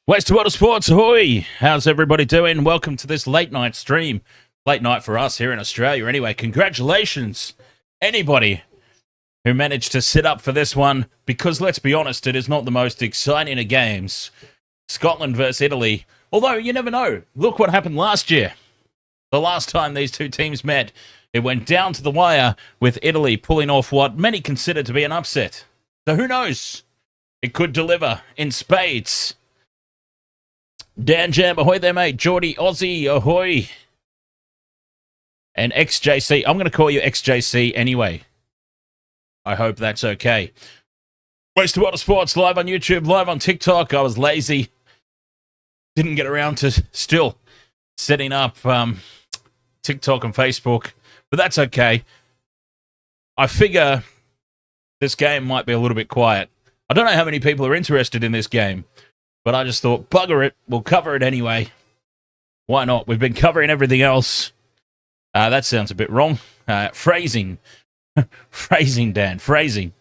West to Water Sports, ahoy! How's everybody doing? Welcome to this late night stream. Late night for us here in Australia. Anyway, congratulations, anybody who managed to sit up for this one, because let's be honest, it is not the most exciting of games. Scotland versus Italy. Although, you never know. Look what happened last year. The last time these two teams met, it went down to the wire with Italy pulling off what many consider to be an upset. So who knows? It could deliver in spades. Dan Jam, ahoy there, mate. Geordie, Aussie, ahoy. And XJC. I'm going to call you XJC anyway. I hope that's okay. West to Water Sports, live on YouTube, live on TikTok. I was lazy. Didn't get around to still setting up TikTok and Facebook. But that's okay. I figure this game might be a little bit quiet. I don't know how many people are interested in this game. But I just thought, bugger it, we'll cover it anyway. Why not? We've been covering everything else. That sounds a bit wrong. Phrasing. Phrasing, Dan. Phrasing.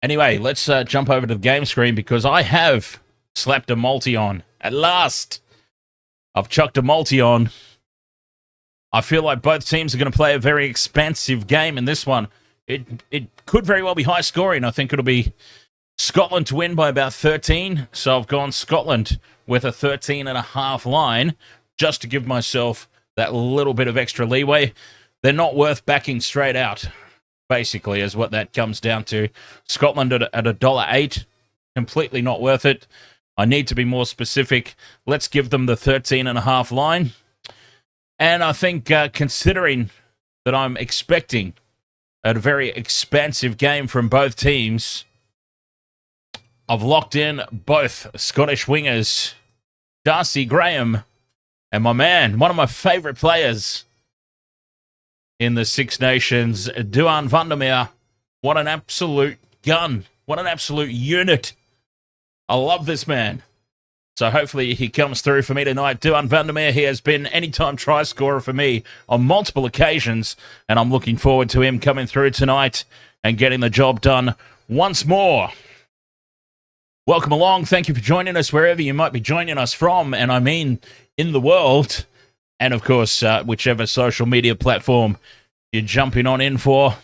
Anyway, let's jump over to the game screen because I have slapped a multi on. At last, I've chucked a multi on. I feel like both teams are going to play a very expansive game in this one. It could very well be high scoring. I think it'll be Scotland to win by about 13, so I've gone Scotland with a 13.5 line, just to give myself that little bit of extra leeway. They're not worth backing straight out, basically, is what that comes down to. Scotland at $1.08, completely not worth it. I need to be more specific. Let's give them the 13.5 line. And I think, considering that I'm expecting a very expansive game from both teams, I've locked in both Scottish wingers, Darcy Graham, and my man, one of my favourite players in the Six Nations, Duhan Vandermeer. What an absolute gun. What an absolute unit. I love this man. So hopefully he comes through for me tonight. Duhan Vandermeer, he has been anytime try scorer for me on multiple occasions, and I'm looking forward to him coming through tonight and getting the job done once more. Welcome along. Thank you for joining us wherever you might be joining us from, and I mean in the world, and of course, whichever social media platform you're jumping on in for,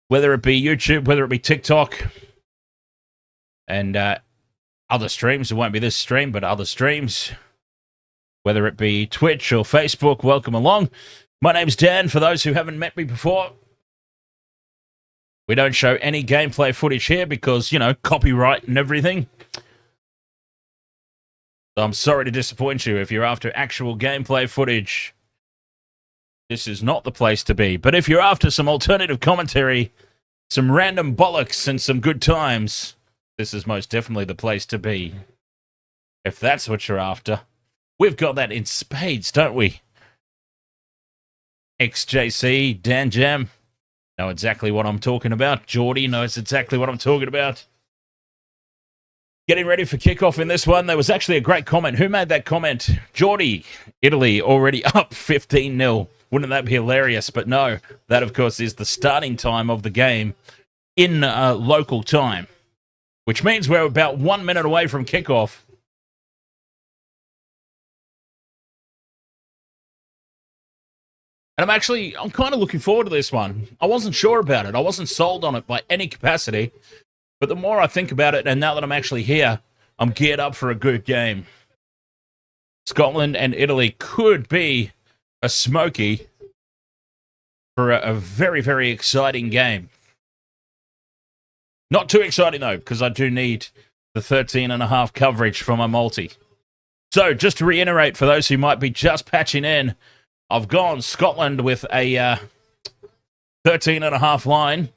whether it be YouTube, whether it be TikTok, and other streams. It won't be this stream, but other streams, whether it be Twitch or Facebook. Welcome along. My name's Dan, for those who haven't met me before. We don't show any gameplay footage here because, you know, copyright and everything. So I'm sorry to disappoint you. If you're after actual gameplay footage, this is not the place to be. But if you're after some alternative commentary, some random bollocks, and some good times, this is most definitely the place to be. If that's what you're after. We've got that in spades, don't we? XJC, Dan Jam, know exactly what I'm talking about. Geordie knows exactly what I'm talking about. Getting ready for kickoff in this one. There was actually a great comment. Who made that comment? Geordie, Italy already up 15-0. Wouldn't that be hilarious? But no, that of course is the starting time of the game in local time, which means we're about 1 minute away from kickoff. And I'm kind of looking forward to this one. I wasn't sure about it. I wasn't sold on it by any capacity. But the more I think about it, and now that I'm actually here, I'm geared up for a good game. Scotland and Italy could be a smoky for a very, very exciting game. Not too exciting, though, because I do need the 13.5 coverage for my multi. So, just to reiterate, for those who might be just patching in, I've gone Scotland with a 13.5 line,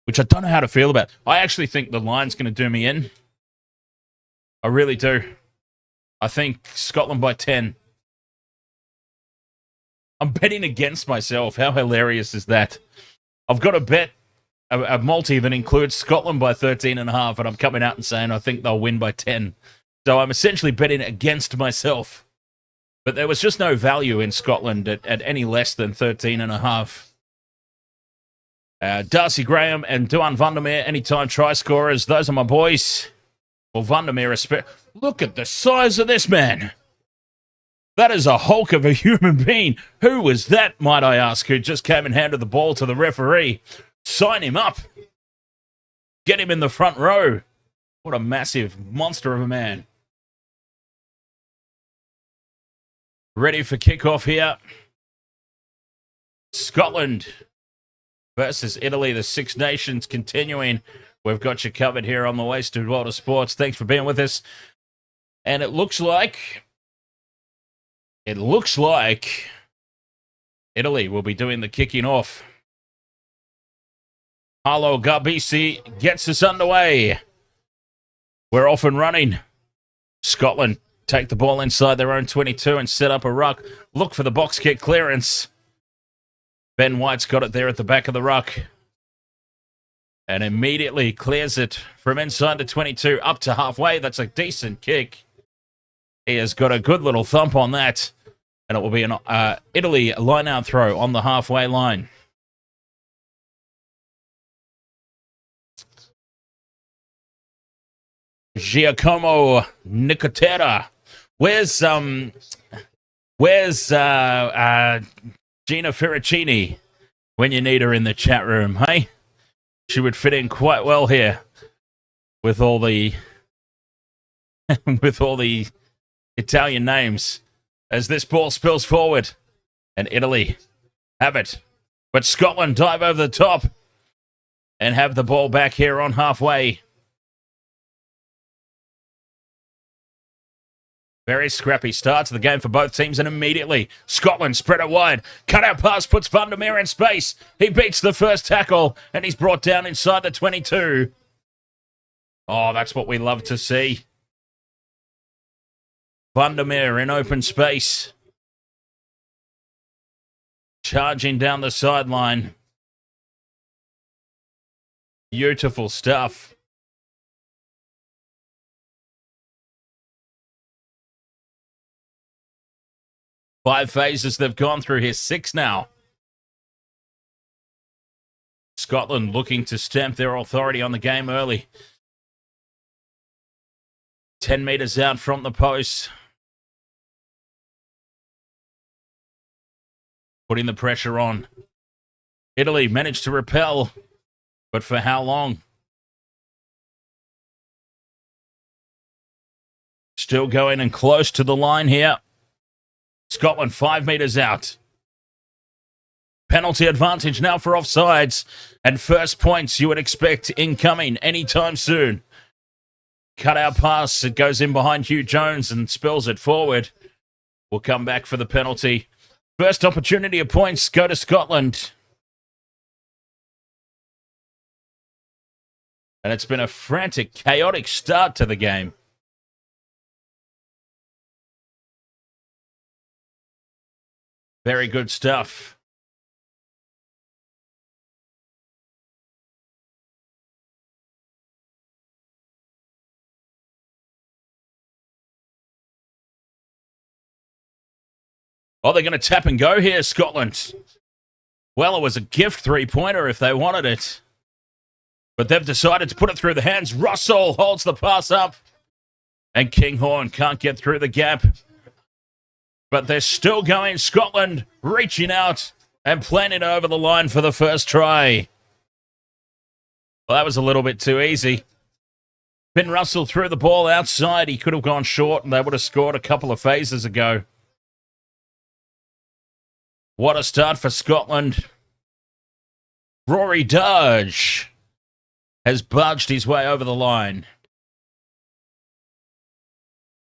which I don't know how to feel about. I actually think the line's going to do me in. I really do. I think Scotland by 10. I'm betting against myself. How hilarious is that? I've got a bet, a multi that includes Scotland by 13.5, and I'm coming out and saying I think they'll win by 10. So I'm essentially betting against myself. But there was just no value in Scotland at any less than 13.5. Darcy Graham and Duhan Vandermeer, anytime try scorers. Those are my boys. Well, Vandermeer, look at the size of this man. That is a hulk of a human being. Who was that, might I ask, who just came and handed the ball to the referee? Sign him up. Get him in the front row. What a massive monster of a man. Ready for kickoff here. Scotland versus Italy, the Six Nations continuing. We've got you covered here on the Wasted World of Sports. Thanks for being with us. And it looks like Italy will be doing the kicking off. Paolo Garbisi gets us underway. We're off and running. Scotland take the ball inside their own 22 and set up a ruck. Look for the box kick clearance. Ben White's got it there at the back of the ruck. And immediately clears it from inside the 22 up to halfway. That's a decent kick. He has got a good little thump on that. And it will be an Italy line-out throw on the halfway line. Giacomo Nicotera. Where's Gina Ferracini when you need her in the chat room, hey? She would fit in quite well here with all the Italian names as this ball spills forward and Italy have it. But Scotland dive over the top and have the ball back here on halfway. Very scrappy start to the game for both teams, and immediately Scotland spread it wide. Cut-out pass puts Vandermeer in space. He beats the first tackle, and he's brought down inside the 22. Oh, that's what we love to see. Vandermeer in open space. Charging down the sideline. Beautiful stuff. Five phases they've gone through here. 6 now. Scotland looking to stamp their authority on the game early. 10 metres out from the post. Putting the pressure on. Italy managed to repel, but for how long? Still going and close to the line here. Scotland 5 metres out. Penalty advantage now for offsides. And first points you would expect incoming anytime soon. Cut out pass. It goes in behind Hugh Jones and spills it forward. We'll come back for the penalty. First opportunity of points go to Scotland. And it's been a frantic, chaotic start to the game. Very good stuff. Oh, they're going to tap and go here, Scotland. Well, it was a gift three-pointer if they wanted it. But they've decided to put it through the hands. Russell holds the pass up. And Kinghorn can't get through the gap. But they're still going. Scotland reaching out and planting over the line for the first try. Well, that was a little bit too easy. Finn Russell threw the ball outside. He could have gone short and they would have scored a couple of phases ago. What a start for Scotland. Rory Darge has budged his way over the line.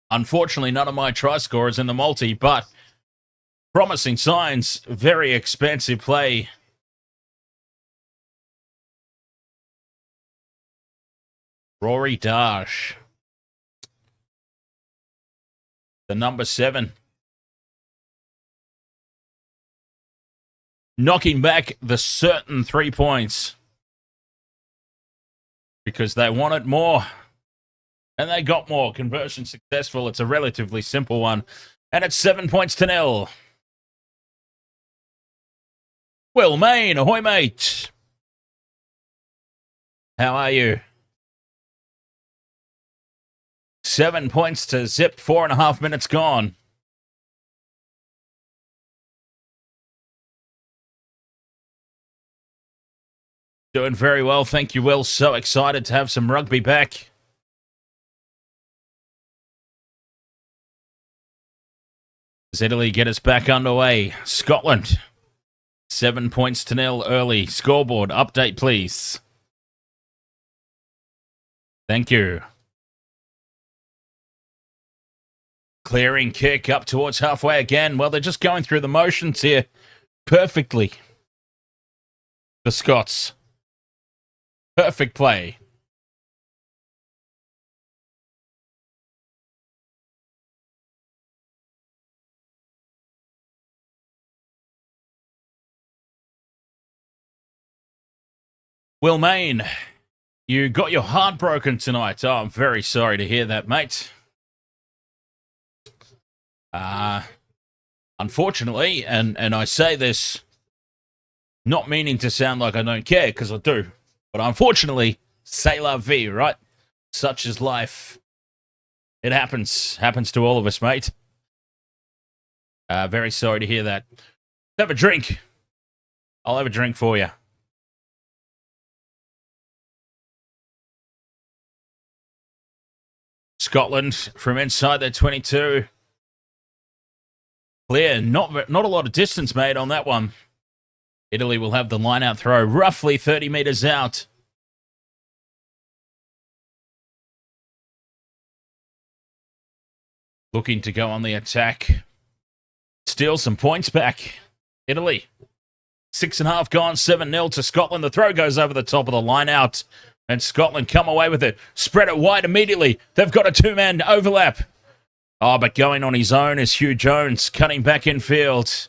Unfortunately, none of my try scorers in the multi, but promising signs. Very expensive play. Rory Darge. The number 7. Knocking back the certain 3 points. Because they wanted more. And they got more. Conversion successful. It's a relatively simple one. And it's 7 points to 0. Will Main, ahoy mate. How are you? 7 points to zip. 4.5 minutes gone. Doing very well, thank you, Will. So excited to have some rugby back. Does Italy get us back underway? Scotland, 7 points to 0 early. Scoreboard update, please. Thank you. Clearing kick up towards halfway again. Well, they're just going through the motions here perfectly. The Scots. Perfect play. Will Main, you got your heart broken tonight. Oh, I'm very sorry to hear that, mate. Unfortunately, and I say this not meaning to sound like I don't care, because I do. But unfortunately, c'est la vie, right? Such is life. It happens. Happens to all of us, mate. Very sorry to hear that. Have a drink. I'll have a drink for you. Scotland from inside their 22. Clear. Not a lot of distance made on that one. Italy will have the line-out throw roughly 30 metres out. Looking to go on the attack. Steal some points back. Italy. 6.5 gone, 7-0 to Scotland. The throw goes over the top of the line-out. And Scotland come away with it. Spread it wide immediately. They've got a two-man overlap. Oh, but going on his own is Hugh Jones. Cutting back in field.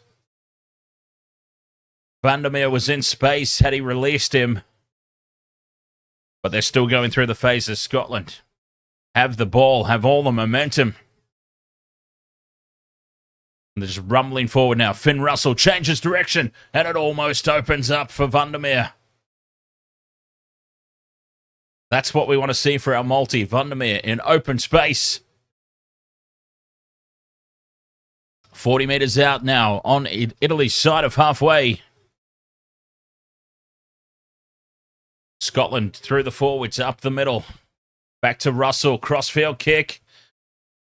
Vandermeer was in space had he released him. But they're still going through the phases. Scotland have the ball, have all the momentum. And they're just rumbling forward now. Finn Russell changes direction, and it almost opens up for Vandermeer. That's what we want to see for our multi. Vandermeer in open space. 40 metres out now on Italy's side of halfway. Scotland through the forwards, up the middle. Back to Russell, crossfield kick.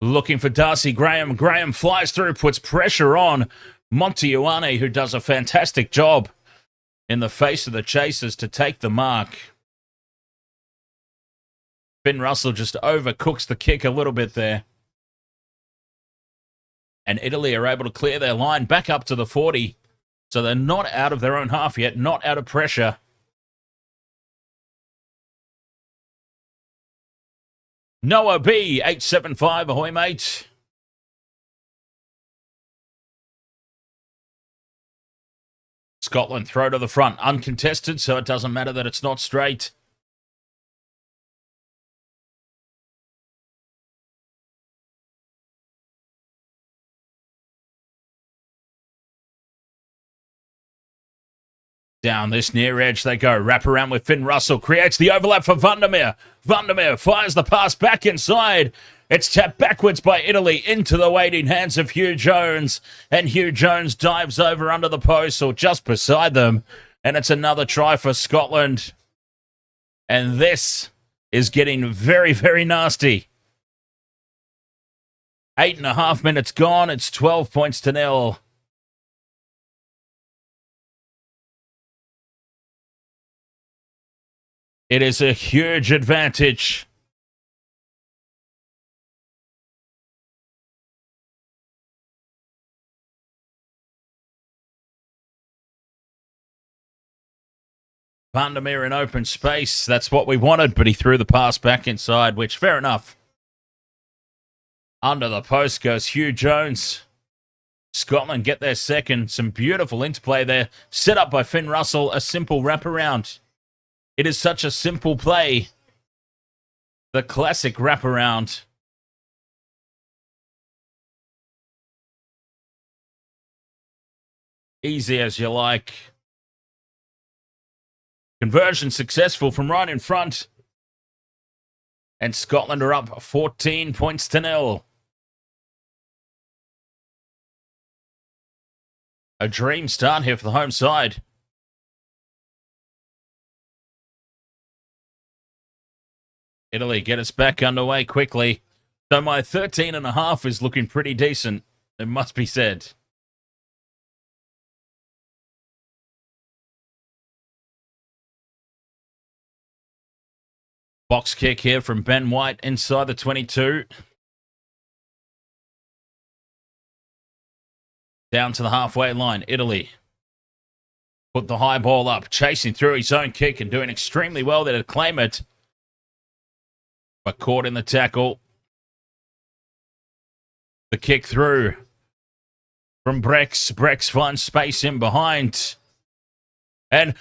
Looking for Darcy Graham. Graham flies through, puts pressure on. Montiuane, who does a fantastic job in the face of the chasers to take the mark. Finn Russell just overcooks the kick a little bit there. And Italy are able to clear their line back up to the 40. So they're not out of their own half yet, not out of pressure. Noah B, 875, ahoy, mate. Scotland throw to the front, uncontested, so it doesn't matter that it's not straight. Down this near edge they go. Wrap around with Finn Russell. Creates the overlap for Vandermeer. Vandermeer fires the pass back inside. It's tapped backwards by Italy into the waiting hands of Hugh Jones. And Hugh Jones dives over under the post or just beside them. And it's another try for Scotland. And this is getting very, very nasty. 8.5 minutes gone. It's 12 points to 0. It is a huge advantage. Vandermeer in open space. That's what we wanted, but he threw the pass back inside, which, fair enough. Under the post goes Hugh Jones. Scotland get their second. Some beautiful interplay there. Set up by Finn Russell. A simple wraparound. It is such a simple play. The classic wraparound. Easy as you like. Conversion successful from right in front. And Scotland are up 14 points to 0. A dream start here for the home side. Italy get us back underway quickly. So my 13.5 is looking pretty decent, it must be said. Box kick here from Ben White inside the 22. Down to the halfway line, Italy. Put the high ball up, chasing through his own kick and doing extremely well there to claim it. But caught in the tackle. The kick through from Brex. Brex finds space in behind. And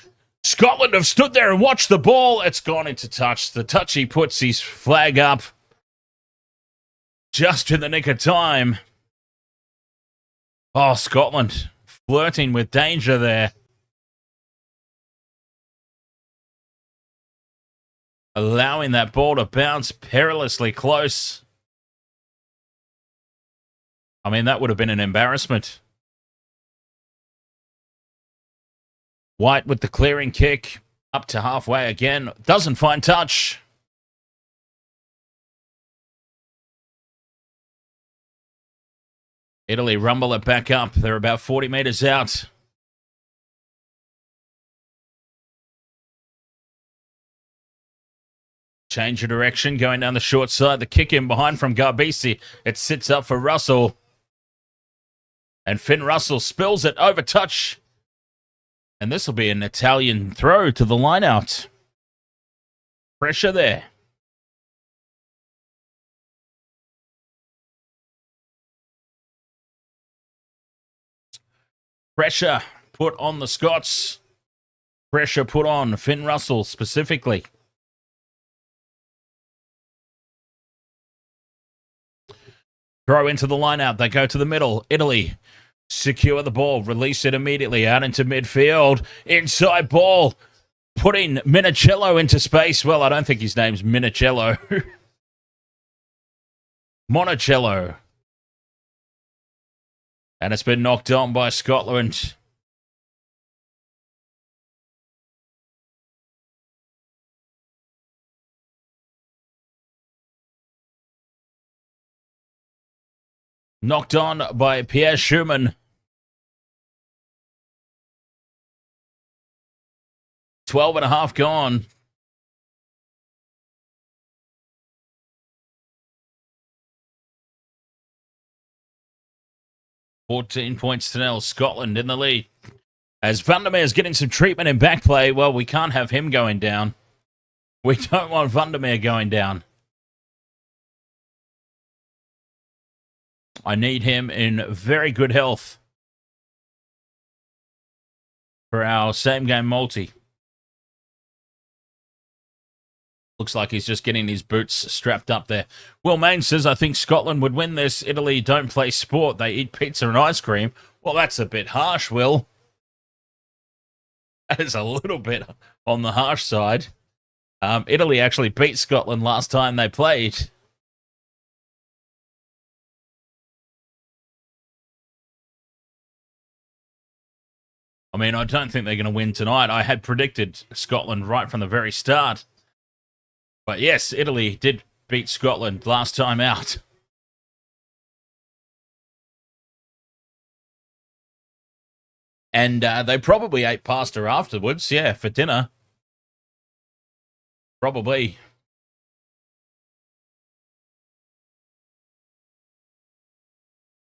Scotland have stood there and watched the ball. It's gone into touch. The touchy puts his flag up just in the nick of time. Oh, Scotland flirting with danger there. Allowing that ball to bounce perilously close. I mean, that would have been an embarrassment. White with the clearing kick. Up to halfway again. Doesn't find touch. Italy rumble it back up. They're about 40 meters out. Change of direction, going down the short side. The kick in behind from Garbisi. It sits up for Russell. And Finn Russell spills it over touch. And this will be an Italian throw to the line out. Pressure there. Pressure put on the Scots. Pressure put on Finn Russell specifically. Throw into the line out. They go to the middle. Italy secure the ball. Release it immediately out into midfield. Inside ball. Putting Minicello into space. Well, I don't think his name's Minicello. Monticello. And it's been knocked on by Scotland. Knocked on by Pierre Schumann. 12 and a half gone. £14 Scotland in the lead. As Vandermeer's getting some treatment in back play, well, we can't have him going down. We don't want Vandermeer going down. I need him in very good health for our same game multi. Looks like he's just getting his boots strapped up there. Will Main says, I think Scotland would win this. Italy don't play sport. They eat pizza and ice cream. Well, that's a bit harsh, Will. That is a little bit on the harsh side. Italy actually beat Scotland last time they played. I mean, I don't think they're going to win tonight. I had predicted Scotland right from the very start. But yes, Italy did beat Scotland last time out. And they probably ate pasta afterwards, yeah, for dinner. Probably.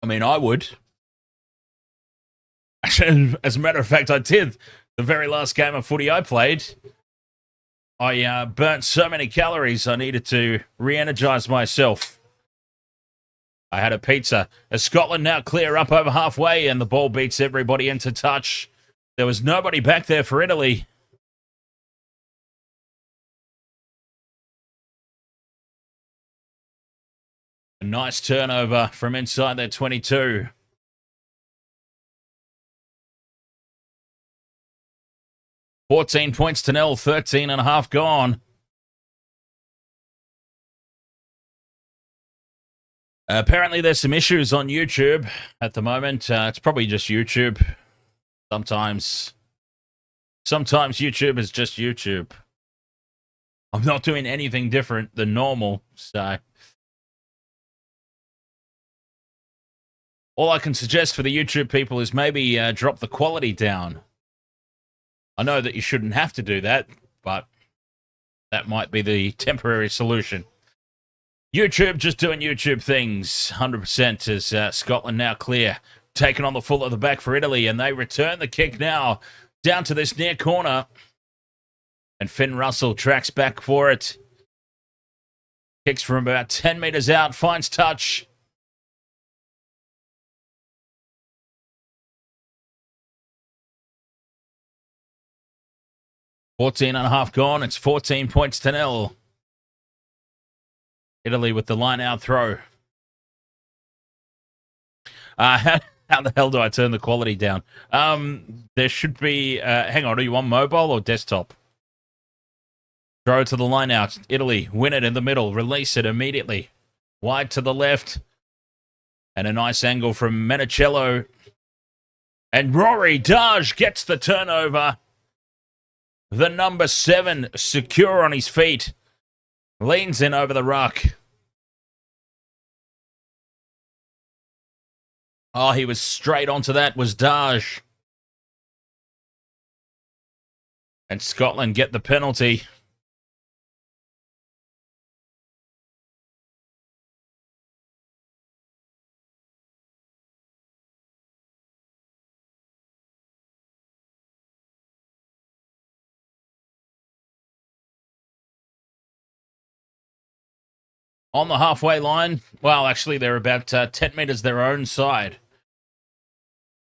I mean, I would. As a matter of fact, I did. The very last game of footy I played, I burnt so many calories I needed to re-energize myself. I had a pizza. As Scotland now clear up over halfway and the ball beats everybody into touch. There was nobody back there for Italy. A nice turnover from inside their 22. £14 13 and a half gone. Apparently there's some issues on YouTube at the moment. It's probably just YouTube. Sometimes YouTube is just YouTube. I'm not doing anything different than normal, so all I can suggest for the YouTube people is maybe drop the quality down. I know that you shouldn't have to do that, but that might be the temporary solution. YouTube just doing YouTube things. 100% as Scotland now clear. Taking on the full of the back for Italy, and they return the kick now down to this near corner. And Finn Russell tracks back for it. Kicks from about 10 metres out, finds touch. $14 and a half gone. It's 14-0. Italy with the line-out throw. How the hell do I turn the quality down? There should be... hang on, are you on mobile or desktop? Throw to the line-out. Italy win it in the middle. Release it immediately. Wide to the left. And a nice angle from Menicello. And Rory Darge gets the turnover. The number 7, secure on his feet. Leans in over the ruck. Oh, he was straight onto that, was Darge. And Scotland get the penalty. On the halfway line, well, actually, they're about 10 metres their own side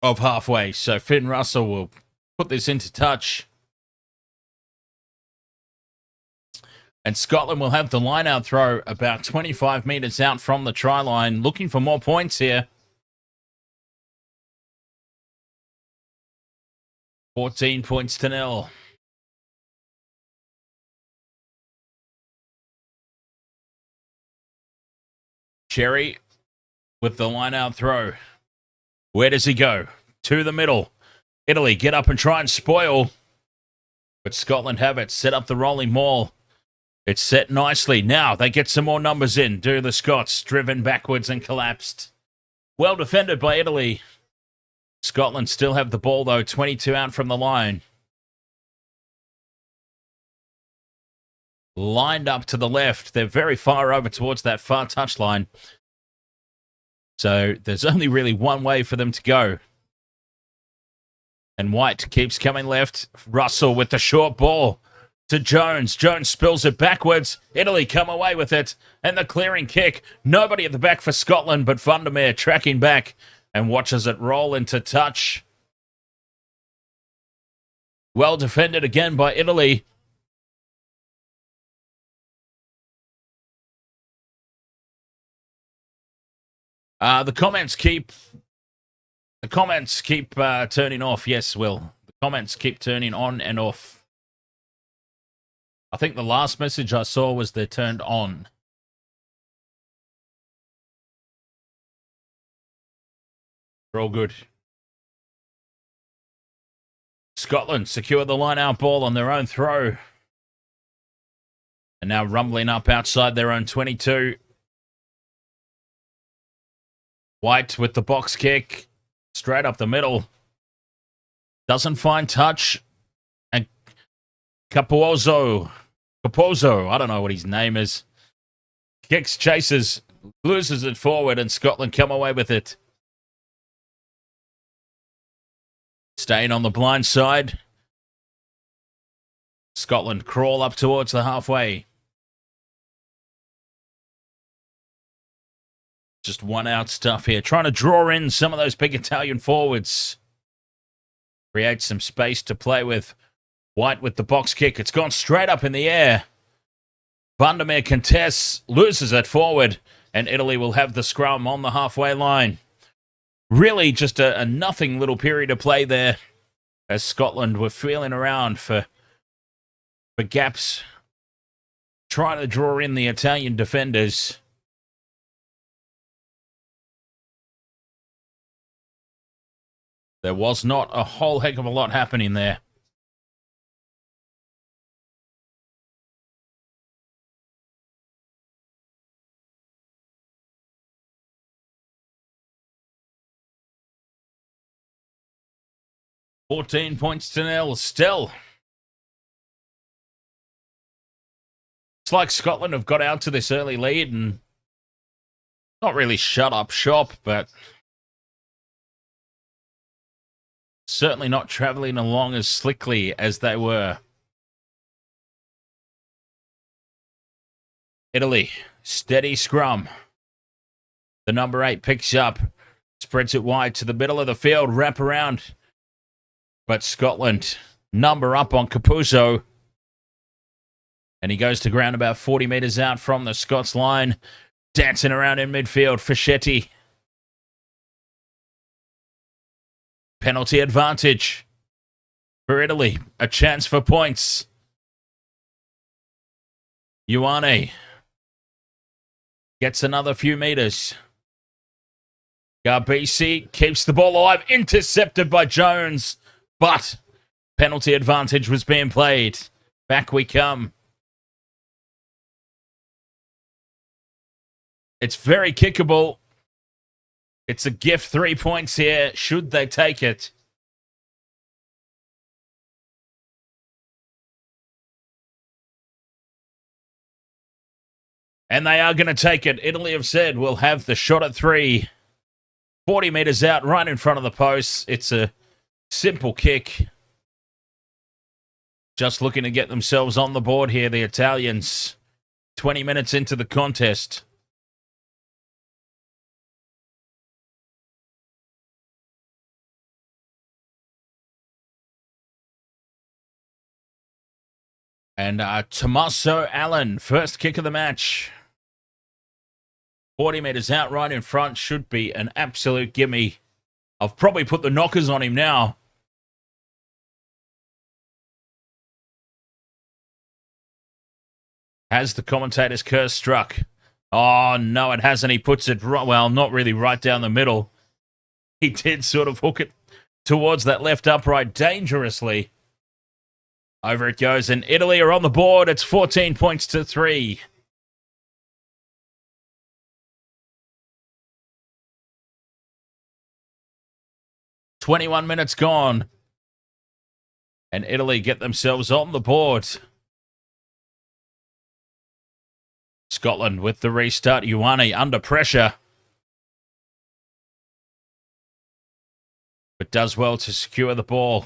of halfway. So Finn Russell will put this into touch. And Scotland will have the line-out throw about 25 metres out from the try line, looking for more points here. 14-0. Cherry with the line-out throw. Where does he go? To the middle. Italy get up and try and spoil. But Scotland have it. Set up the rolling maul. It's set nicely. Now they get some more numbers in. Do the Scots. Driven backwards and collapsed. Well defended by Italy. Scotland still have the ball, though. 22 out from the line. lined up to the left. They're very far over towards that far touchline. So there's only really one way for them to go. And White keeps coming left. Russell with the short ball to Jones. Jones spills it backwards. Italy come away with it. And the clearing kick. Nobody at the back for Scotland, but Vandermeer tracking back and watches it roll into touch. Well defended again by Italy. The comments keep turning off. Yes, Will. The comments keep turning on and off. I think the last message I saw was they're turned on. They're all good. Scotland secure the line-out ball on their own throw. And now rumbling up outside their own 22. White with the box kick. Straight up the middle. Doesn't find touch. And Capuozzo, I don't know what his name is. Kicks, chases, loses it forward, and Scotland come away with it. Staying on the blind side. Scotland crawl up towards the halfway. Just one out stuff here. Trying to draw in some of those big Italian forwards. Create some space to play with. White with the box kick. It's gone straight up in the air. Vandermeer contests, loses it forward, and Italy will have the scrum on the halfway line. Really just a nothing little period of play there as Scotland were feeling around for gaps, trying to draw in the Italian defenders. There was not a whole heck of a lot happening there. $14 to 0 still. It's like Scotland have got out to this early lead and not really shut up shop, but certainly not travelling along as slickly as they were. Italy, steady scrum. The number 8 picks up, spreads it wide to the middle of the field, wrap around. But Scotland, number up on Capuozzo. And he goes to ground about 40 metres out from the Scots line. Dancing around in midfield, Fischetti. Penalty advantage for Italy. A chance for points. Ioane gets another few metres. Garbisi keeps the ball alive. Intercepted by Jones. But penalty advantage was being played. Back we come. It's very kickable. It's a gift 3 points here, should they take it. And they are going to take it. Italy have said we'll have the shot at 3. 40 metres out, right in front of the post. It's a simple kick. Just looking to get themselves on the board here, the Italians. 20 minutes into the contest. And Tommaso Allen, first kick of the match. 40 metres out, right in front. Should be an absolute gimme. I've probably put the knockers on him now. Has the commentator's curse struck? Oh, no, it hasn't. He puts it, right, well, not really right down the middle. He did sort of hook it towards that left upright dangerously. Over it goes, and Italy are on the board. It's 14 points to 3. "21 minutes gone. And Italy get themselves on the board. Scotland with the restart. Ioane under pressure, but does well to secure the ball.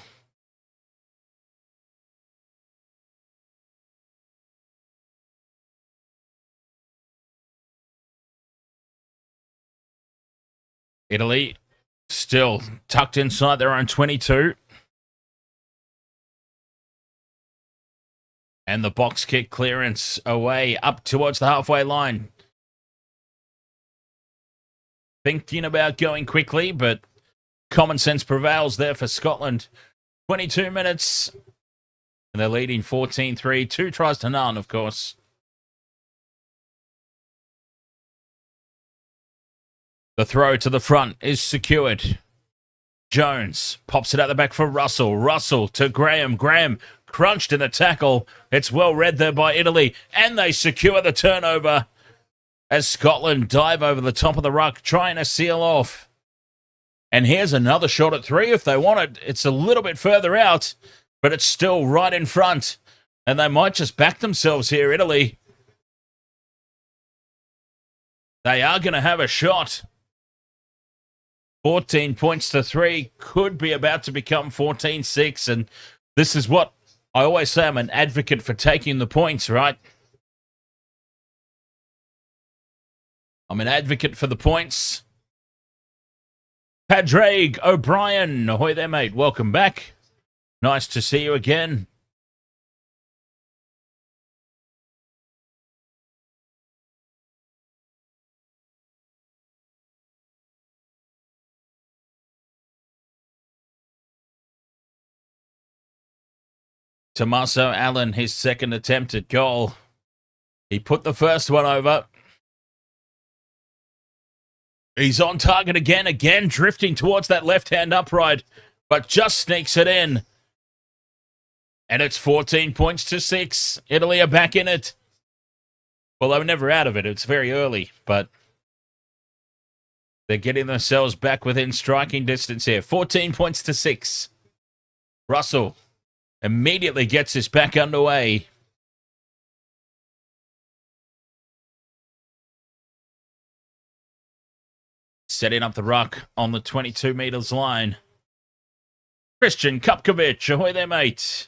Italy still tucked inside their own 22. And the box kick clearance away up towards the halfway line. Thinking about going quickly, but common sense prevails there for Scotland. 22 minutes. And they're leading 14-3. 2 tries to none, of course. The throw to the front is secured. Jones pops it out the back for Russell. Russell to Graham. Graham crunched in the tackle. It's well read there by Italy. And they secure the turnover as Scotland dive over the top of the ruck, trying to seal off. And here's another shot at 3 if they want it. It's a little bit further out, but it's still right in front. And they might just back themselves here, Italy. They are going to have a shot. 14 points to 3 could be about to become 14-6. And this is what I always say, I'm an advocate for taking the points, right? I'm an advocate for the points. Padraig O'Brien, ahoy there, mate. Welcome back. Nice to see you again. Tommaso Allen, his second attempt at goal. He put the first one over. He's on target again, drifting towards that left-hand upright, but just sneaks it in. And it's 14 points to 6. Italy are back in it. Well, they were never out of it. It's very early, but they're getting themselves back within striking distance here. 14 points to 6. Russell immediately gets this back underway. Setting up the ruck on the 22 meters line. Christian Kupkovic, ahoy there, mate.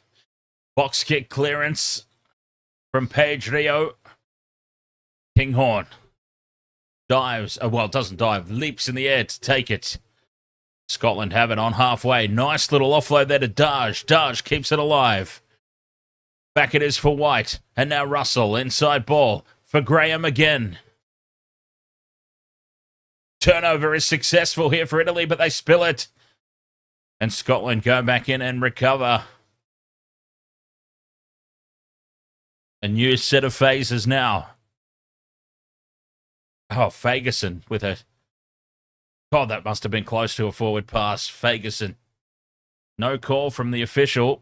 Box kick clearance from Page Rio. Kinghorn dives, doesn't dive, leaps in the air to take it. Scotland have it on halfway. Nice little offload there to Darge. Darge keeps it alive. Back it is for White. And now Russell, inside ball for Graham again. Turnover is successful here for Italy, but they spill it. And Scotland go back in and recover. A new set of phases now. Oh, Fagerson with a... God, that must have been close to a forward pass. Fagerson. No call from the official.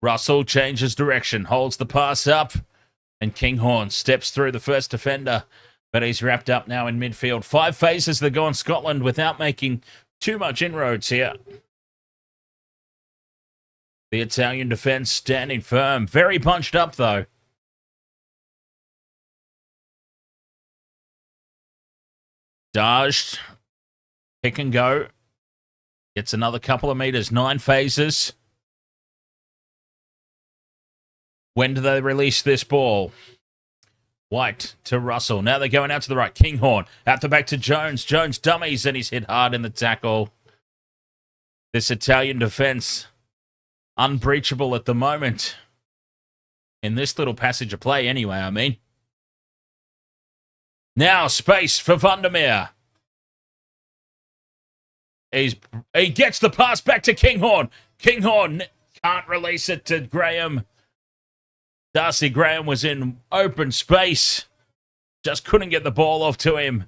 Russell changes direction, holds the pass up, and Kinghorn steps through the first defender, but he's wrapped up now in midfield. 5 phases that go on Scotland without making too much inroads here. The Italian defence standing firm. Very bunched up, though. Darged. Pick and go. Gets another couple of meters. 9 phases. When do they release this ball? White to Russell. Now they're going out to the right. Kinghorn out the back to Jones. Jones dummies and he's hit hard in the tackle. This Italian defence unbreachable at the moment. In this little passage of play anyway, I mean. Now space for Vandermeer. He gets the pass back to Kinghorn. Kinghorn can't release it to Graham. Darcy Graham was in open space. Just couldn't get the ball off to him.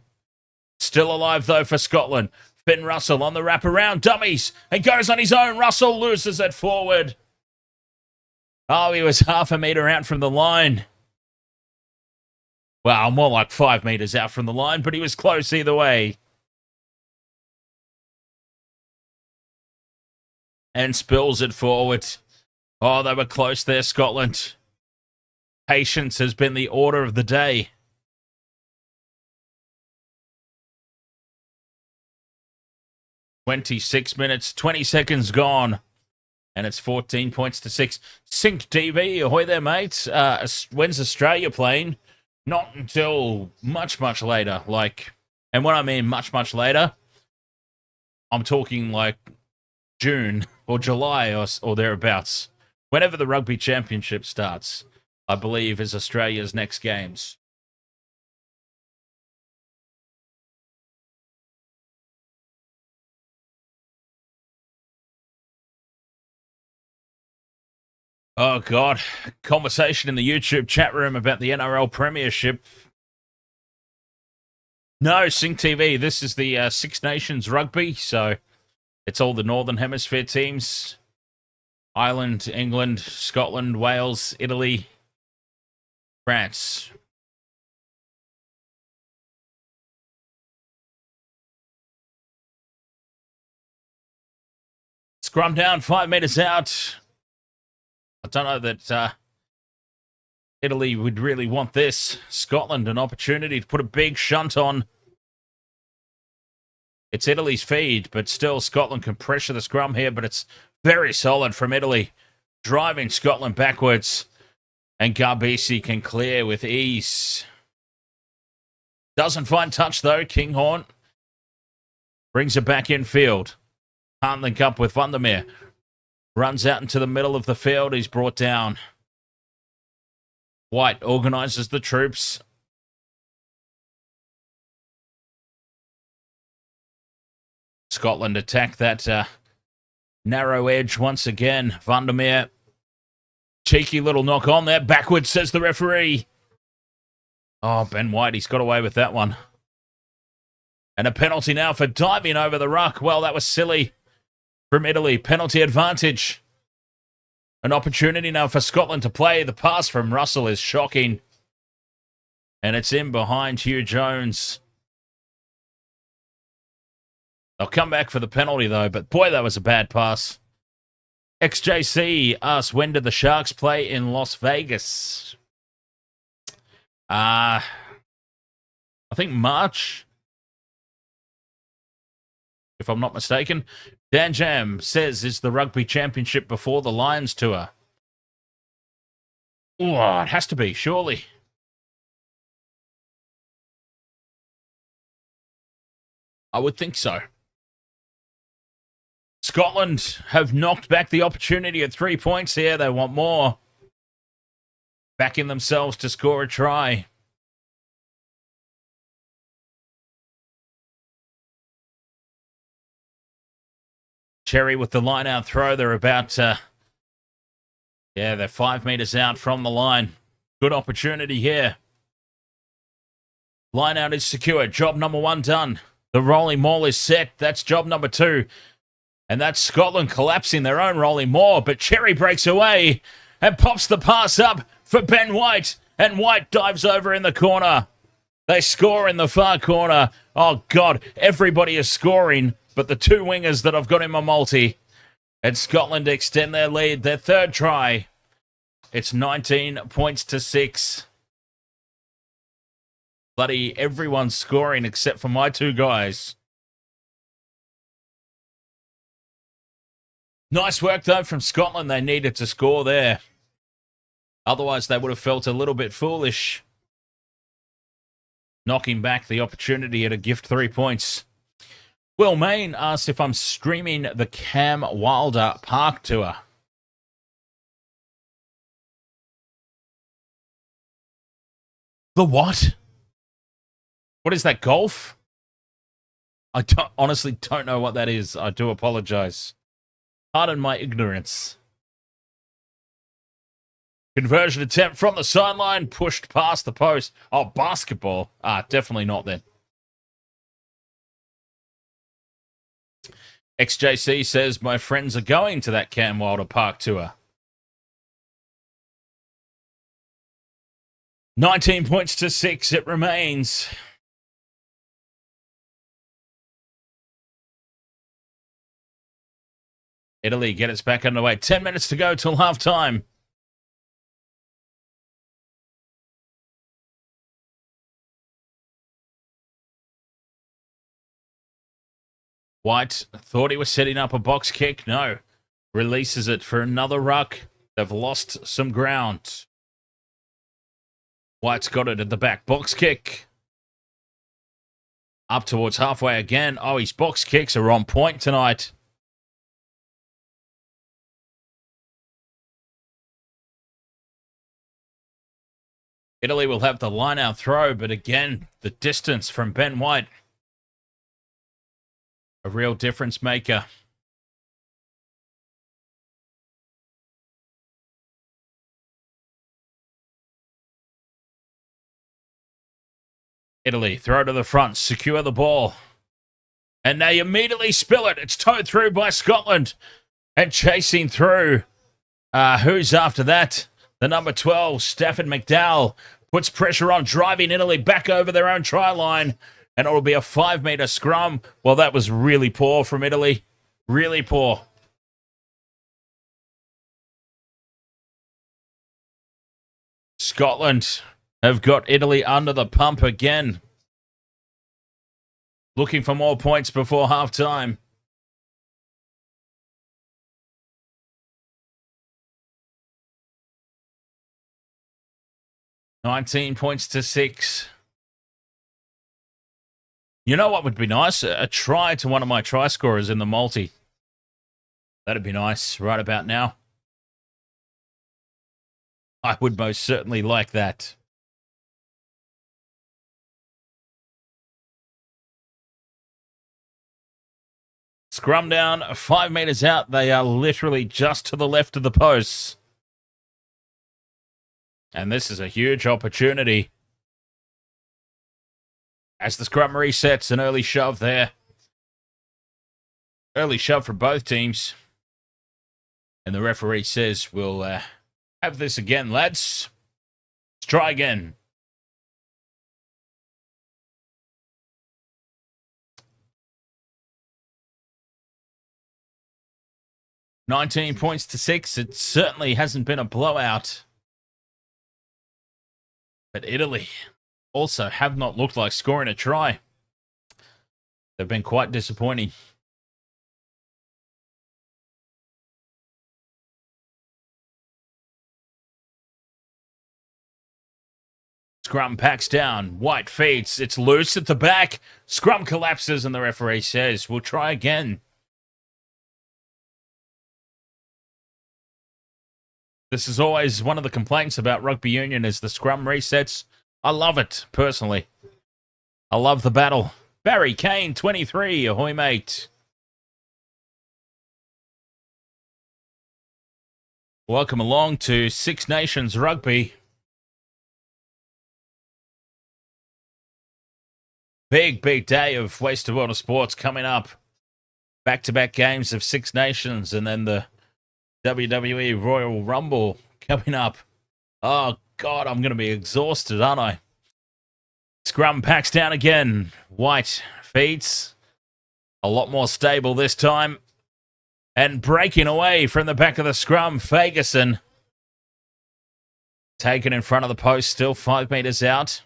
Still alive, though, for Scotland. Finn Russell on the wraparound. Dummies. And goes on his own. Russell loses it forward. Oh, he was half a metre out from the line. Well, more like 5 metres out from the line, but he was close either way. And spills it forward. Oh, they were close there, Scotland. Patience has been the order of the day. "26 minutes, 20 seconds gone. And it's 14 points to 6. Sync TV, ahoy there, mates. When's Australia playing? Not until much, much later. And when I mean much, much later, I'm talking like June or July or thereabouts. Whenever the Rugby Championship starts, I believe, is Australia's next games. Oh, God. Conversation in the YouTube chat room about the NRL Premiership. No, Sync TV. This is the Six Nations Rugby, so it's all the Northern Hemisphere teams. Ireland, England, Scotland, Wales, Italy, France. Scrum down, 5 meters out. I don't know that Italy would really want this. Scotland, an opportunity to put a big shunt on. It's Italy's feed, but still Scotland can pressure the scrum here, but it's very solid from Italy, driving Scotland backwards. And Garbisi can clear with ease. Doesn't find touch, though. Kinghorn brings it back in field. Can't link up with Vandermeer. Runs out into the middle of the field. He's brought down. White organises the troops. Scotland attack that narrow edge once again. Vandermeer. Cheeky little knock on there. Backwards, says the referee. Oh, Ben White, he's got away with that one. And a penalty now for diving over the ruck. Well, that was silly from Italy. Penalty advantage. An opportunity now for Scotland to play. The pass from Russell is shocking. And it's in behind Hugh Jones. They'll come back for the penalty, though. But, boy, that was a bad pass. XJC asks, when did the Sharks play in Las Vegas? I think March, if I'm not mistaken. Dan Jam says, is the Rugby Championship before the Lions tour? Oh, it has to be, surely. I would think so. Scotland have knocked back the opportunity at 3 points here. They want more. Backing themselves to score a try. Cherry with the line out throw. They're about, they're 5 meters out from the line. Good opportunity here. Line out is secure. Job number 1 done. The rolling maul is set. That's job number 2. And that's Scotland collapsing their own rolling maul. But Cherry breaks away and pops the pass up for Ben White. And White dives over in the corner. They score in the far corner. Oh, God. Everybody is scoring. But the 2 wingers that I've got in my multi. And Scotland extend their lead. Their third try. It's 19 points to 6. Bloody everyone's scoring except for my 2 guys. Nice work, though, from Scotland. They needed to score there. Otherwise, they would have felt a little bit foolish. Knocking back the opportunity at a gift 3 points. Will Main asks if I'm streaming the Cam Wilder Park Tour. The what? What is that, golf? I honestly don't know what that is. I do apologize. Pardon my ignorance. Conversion attempt from the sideline, pushed past the post. Oh, basketball. Definitely not then. XJC says, my friends are going to that Cam Wilder Park Tour. 19 points to 6, it remains. Italy get us back underway. 10 minutes to go till halftime. White thought he was setting up a box kick. No. Releases it for another ruck. They've lost some ground. White's got it at the back. Box kick. Up towards halfway again. Oh, his box kicks are on point tonight. Italy will have the line-out throw, but again, the distance from Ben White. A real difference maker. Italy, throw to the front, secure the ball. And they immediately spill it. It's towed through by Scotland. And chasing through. Who's after that? The number 12, Stafford McDowell, puts pressure on, driving Italy back over their own try line. And it'll be a 5-metre scrum. Well, that was really poor from Italy. Really poor. Scotland have got Italy under the pump again. Looking for more points before half-time. $19 points to 6. You know what would be nice? A try to one of my try scorers in the multi. That'd be nice right about now. I would most certainly like that. Scrum down, 5 metres out. They are literally just to the left of the posts. And this is a huge opportunity. As the scrum resets, an early shove there. Early shove for both teams. And the referee says, we'll have this again, lads. Let's try again. $19 points to 6. It certainly hasn't been a blowout. But Italy also have not looked like scoring a try. They've been quite disappointing. Scrum packs down. White feeds. It's loose at the back. Scrum collapses and the referee says, we'll try again. This is always one of the complaints about rugby union is the scrum resets. I love it, personally. I love the battle. Barry Kane, 23. Ahoy, mate. Welcome along to Six Nations Rugby. Big day of Wasted World of Sports coming up. Back-to-back games of Six Nations and then the WWE Royal Rumble coming up. Oh, God, I'm going to be exhausted, aren't I? Scrum packs down again. White feeds. A lot more stable this time. And breaking away from the back of the scrum, Ferguson. Taken in front of the post, still 5 metres out.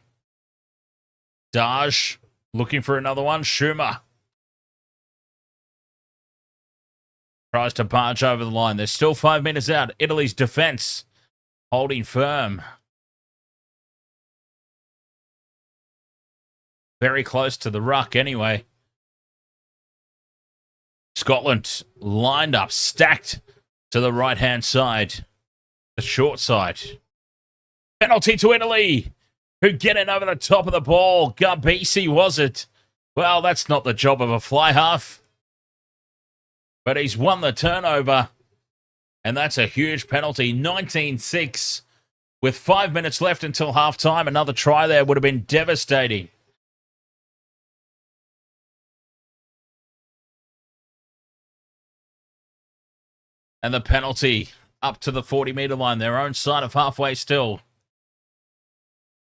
Daj looking for another one. Schumer tries to barge over the line. They're still 5 metres out. Italy's defence holding firm. Very close to the ruck anyway. Scotland lined up, stacked to the right-hand side. The short side. Penalty to Italy, who get in over the top of the ball. Garbisi, was it? Well, that's not the job of a fly half. But he's won the turnover. And that's a huge penalty. 19-6. With 5 minutes left until halftime. Another try there would have been devastating. And the penalty up to the 40-metre line. Their own side of halfway still.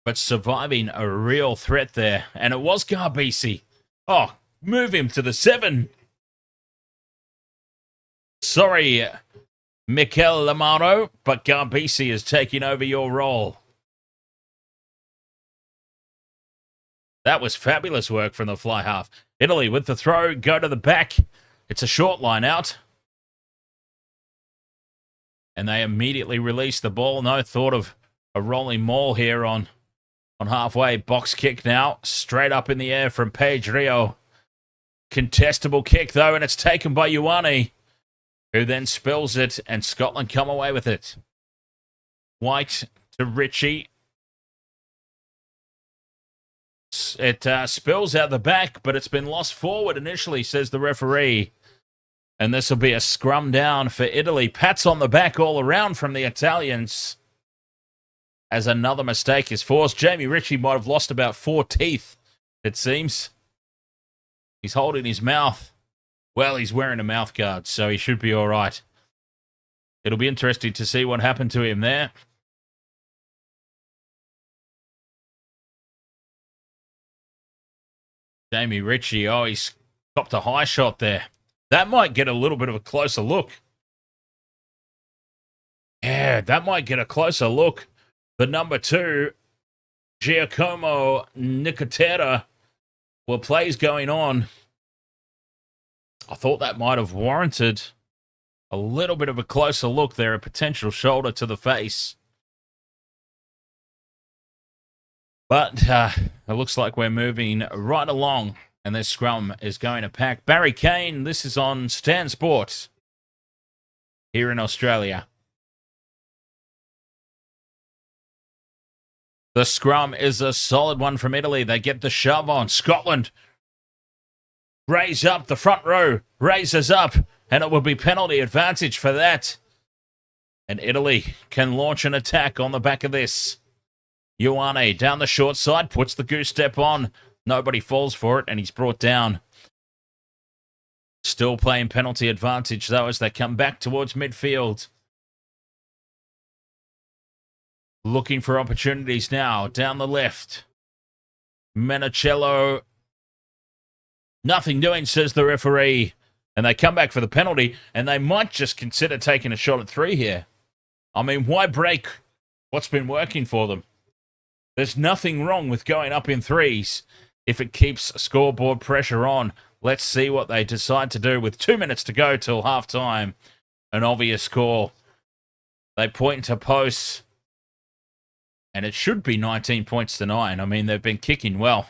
But surviving a real threat there. And it was Garbisi. Oh, move him to the 7. Sorry, Mikel Lamaro, but Garbisi is taking over your role. That was fabulous work from the fly half. Italy with the throw, go to the back. It's a short line out. And they immediately release the ball. No thought of a rolling maul here on halfway. Box kick now, straight up in the air from Page Rio. Contestable kick, though, and it's taken by Ioane, who then spills it, and Scotland come away with it. White to Ritchie. It spills out the back, but it's been lost forward initially, says the referee. And this will be a scrum down for Italy. Pats on the back all around from the Italians, as another mistake is forced. Jamie Ritchie might have lost about 4 teeth, it seems. He's holding his mouth. Well, he's wearing a mouth guard, so he should be all right. It'll be interesting to see what happened to him there. Jamie Ritchie, oh, he's copped a high shot there. That might get a little bit of a closer look. Yeah, that might get a closer look. The number 2, Giacomo Nicotera. Well, plays going on. I thought that might have warranted a little bit of a closer look there, a potential shoulder to the face. But it looks like we're moving right along, and this scrum is going to pack. Barry Kane, this is on Stan Sports here in Australia. The scrum is a solid one from Italy. They get the shove on. Scotland raise up. The front row raises up, and it will be penalty advantage for that. And Italy can launch an attack on the back of this. Ioane down the short side, puts the goose step on. Nobody falls for it, and he's brought down. Still playing penalty advantage, though, as they come back towards midfield. Looking for opportunities now, down the left. Menicello. Nothing doing, says the referee. And they come back for the penalty, and they might just consider taking a shot at 3 here. I mean, why break what's been working for them? There's nothing wrong with going up in 3s if it keeps scoreboard pressure on. Let's see what they decide to do with 2 minutes to go till halftime. An obvious call. They point to posts. And it should be 19 points to 9. I mean, they've been kicking well.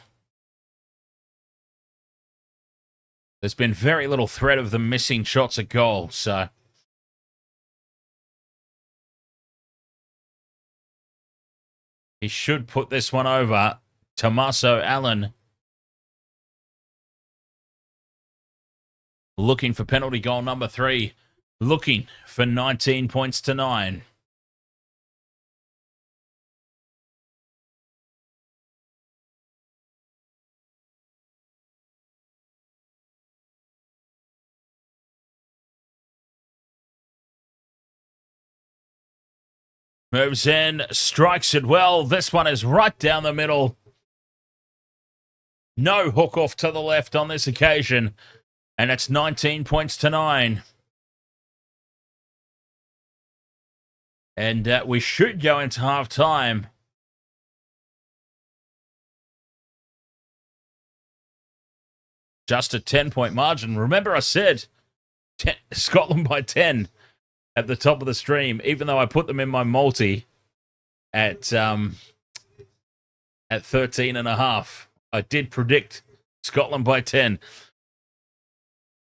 There's been very little threat of them missing shots at goal, so he should put this one over. Tommaso Allen looking for penalty goal number 3. Looking for 19 points to 9. Moves in, strikes it well. This one is right down the middle. No hook off to the left on this occasion. And it's 19 points to 9. And we should go into half-time. Just a 10-point margin. Remember I said Scotland by 10. At the top of the stream, even though I put them in my multi at 13.5. I did predict Scotland by 10.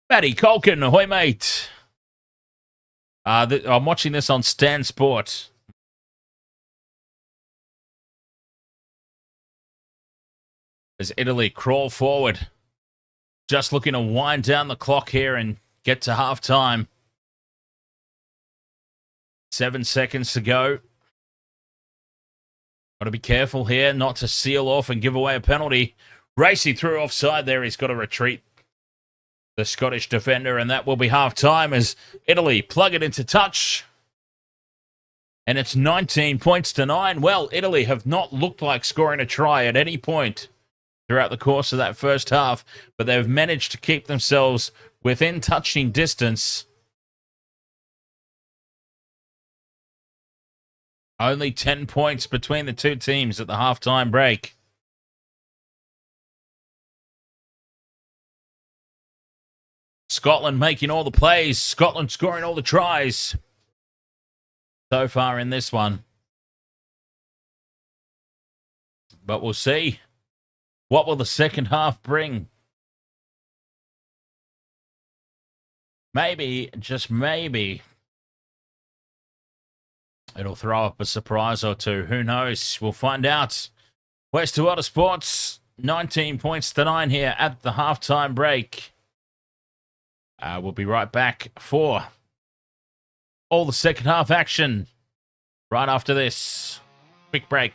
Matty Colkin, ahoy, mate. I'm watching this on Stan Sport. As Italy crawl forward. Just looking to wind down the clock here and get to half-time. 7 seconds to go. Got to be careful here not to seal off and give away a penalty. Racy through offside there. He's got to retreat, the Scottish defender, and that will be half-time as Italy plug it into touch. And it's 19 points to 9. Well, Italy have not looked like scoring a try at any point throughout the course of that first half, but they've managed to keep themselves within touching distance. Only 10 points between the two teams at the halftime break. Scotland making all the plays. Scotland scoring all the tries so far in this one. But we'll see. What will the second half bring? Maybe, just maybe, it'll throw up a surprise or two. Who knows? We'll find out. West to Other Sports, 19 points to 9 here at the halftime break. We'll be right back for all the second half action right after this quick break.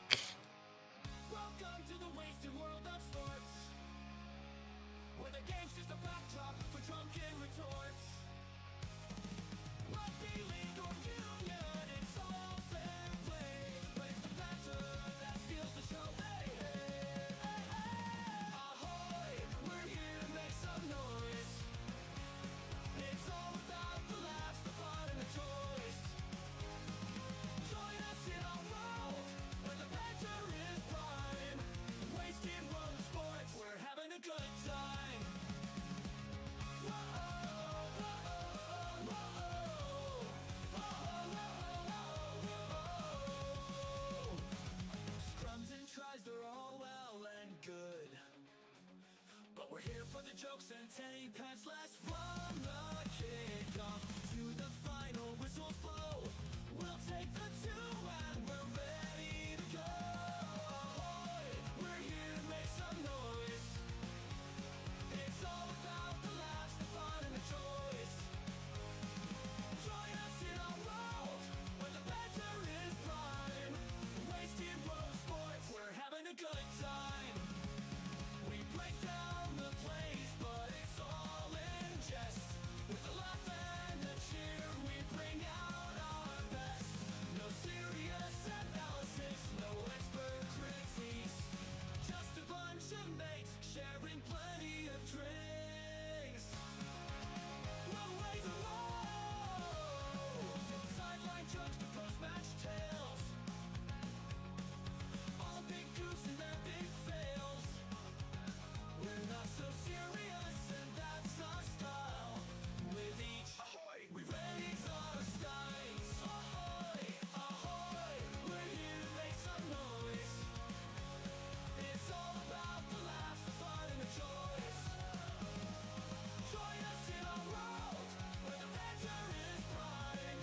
Jokes and 10 pence less from the kickoff to the final whistle blow. We'll take the 2 and we're ready to go. Ahoy, we're here to make some noise. It's all about the laughs, the fun and the choice. Join us in our world where the banter is prime. Wasted world sports, we're having a good time. We break down the plays, but it's all in jest. With the laugh and the cheer, we bring out our best. No serious analysis, no expert critiques. Just a bunch of mates sharing plenty of drinks. We'll raise a roll, from sideline jokes to post-match tales. All big goofs and their big fails. We're not so serious, and that's our style. With each ahoy, we raise our skies. Ahoy, ahoy, we're here to make some noise. It's all about the laughs, the fun, and the choice. Join us in our world where the banter is prime.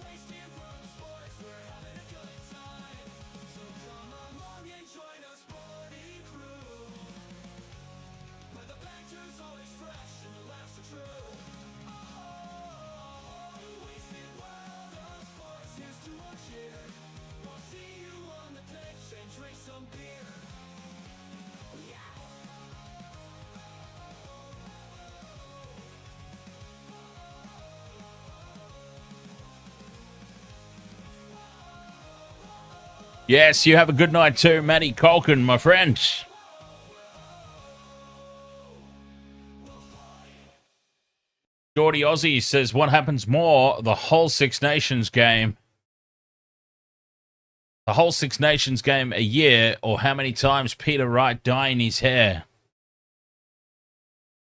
Wasted world of sports, we're having a good time. So come along and join our sporty crew, where the banter's always fresh and the laughs are true. Oh, wasted world of sports, here's to our cheer. We'll see you on the pitch and drink some beer. Yeah. Yes, you have a good night too, Matty Colkin, my friend. Geordie Aussie says, what happens more, the whole Six Nations game? The whole Six Nations game a year, or how many times Peter Wright dyeing his hair?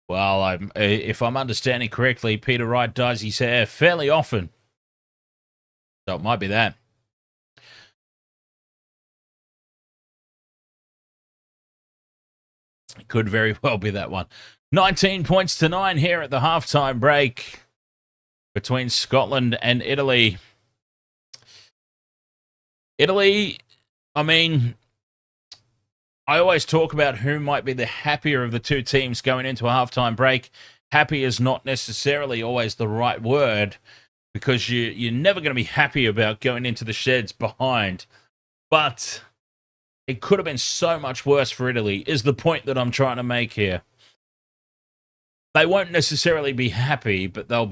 Well, if I'm understanding correctly, Peter Wright dyes his hair fairly often. So it might be that. It could very well be that one. 19 points to 9 here at the halftime break between Scotland and Italy. Italy, I mean, I always talk about who might be the happier of the two teams going into a halftime break. Happy is not necessarily always the right word, because you're never going to be happy about going into the sheds behind. But it could have been so much worse for Italy, is the point that I'm trying to make here. They won't necessarily be happy, but they'll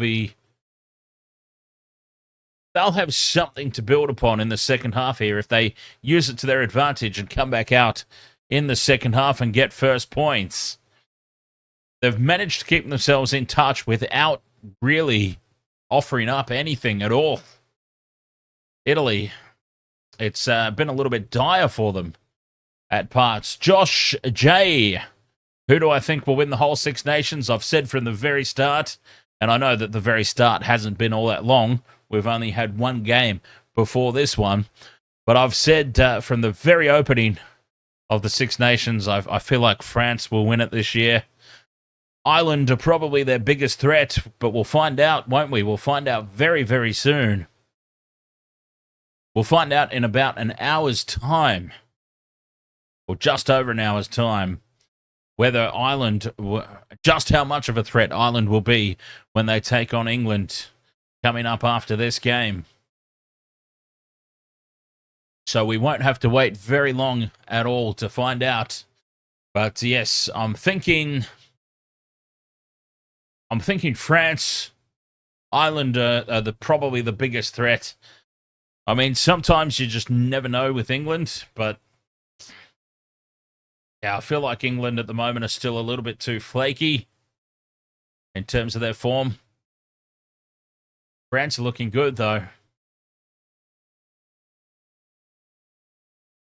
have something to build upon in the second half here if they use it to their advantage and come back out in the second half and get first points. They've managed to keep themselves in touch without really offering up anything at all. Italy, it's been a little bit dire for them at parts. Josh J. Who do I think will win the whole Six Nations? I've said from the very start, and I know that the very start hasn't been all that long. We've only had one game before this one. But I've said from the very opening of the Six Nations, I feel like France will win it this year. Ireland are probably their biggest threat, but we'll find out, won't we? We'll find out very, very soon. We'll find out in about an hour's time, or just over an hour's time, whether just how much of a threat Ireland will be when they take on England coming up after this game. So we won't have to wait very long at all to find out. But yes, I'm thinking France, Ireland are probably the biggest threat. I mean, sometimes you just never know with England, but yeah, I feel like England at the moment are still a little bit too flaky in terms of their form. France are looking good, though.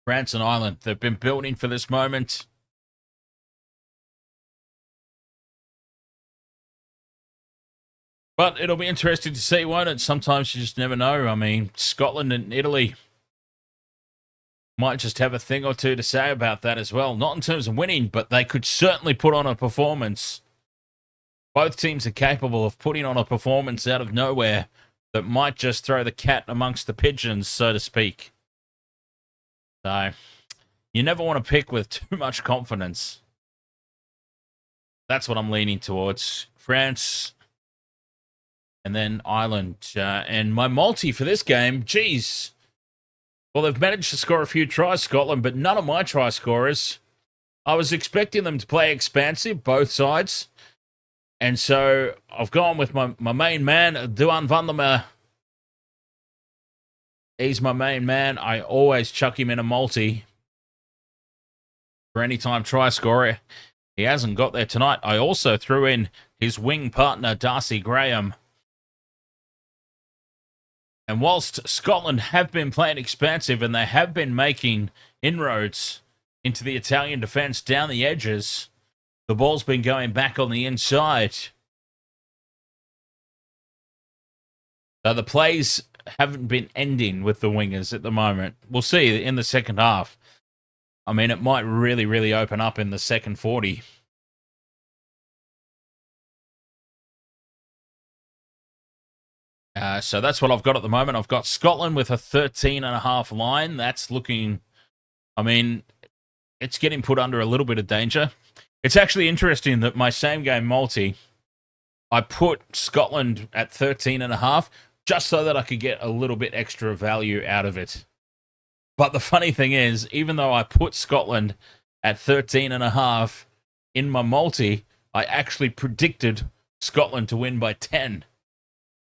France and Ireland, they've been building for this moment. But it'll be interesting to see, won't it? Sometimes you just never know. I mean, Scotland and Italy might just have a thing or two to say about that as well. Not in terms of winning, but they could certainly put on a performance. Both teams are capable of putting on a performance out of nowhere that might just throw the cat amongst the pigeons, so to speak. So, you never want to pick with too much confidence. That's what I'm leaning towards. France, and then Ireland. And my multi for this game, geez. Well, they've managed to score a few tries, Scotland, but none of my try scorers. I was expecting them to play expansive, both sides. And so I've gone with my main man, Duhan van der Merwe. He's my main man. I always chuck him in a multi for any time try scorer. He hasn't got there tonight. I also threw in his wing partner, Darcy Graham. And whilst Scotland have been playing expansive and they have been making inroads into the Italian defence down the edges, the ball's been going back on the inside. So the plays haven't been ending with the wingers at the moment. We'll see in the second half. I mean, it might really, really open up in the second 40. So that's what I've got at the moment. I've got Scotland with a 13.5 line. That's looking, I mean, it's getting put under a little bit of danger. It's actually interesting that my same game multi, I put Scotland at 13.5 just so that I could get a little bit extra value out of it. But the funny thing is, even though I put Scotland at 13.5 in my multi, I actually predicted Scotland to win by 10.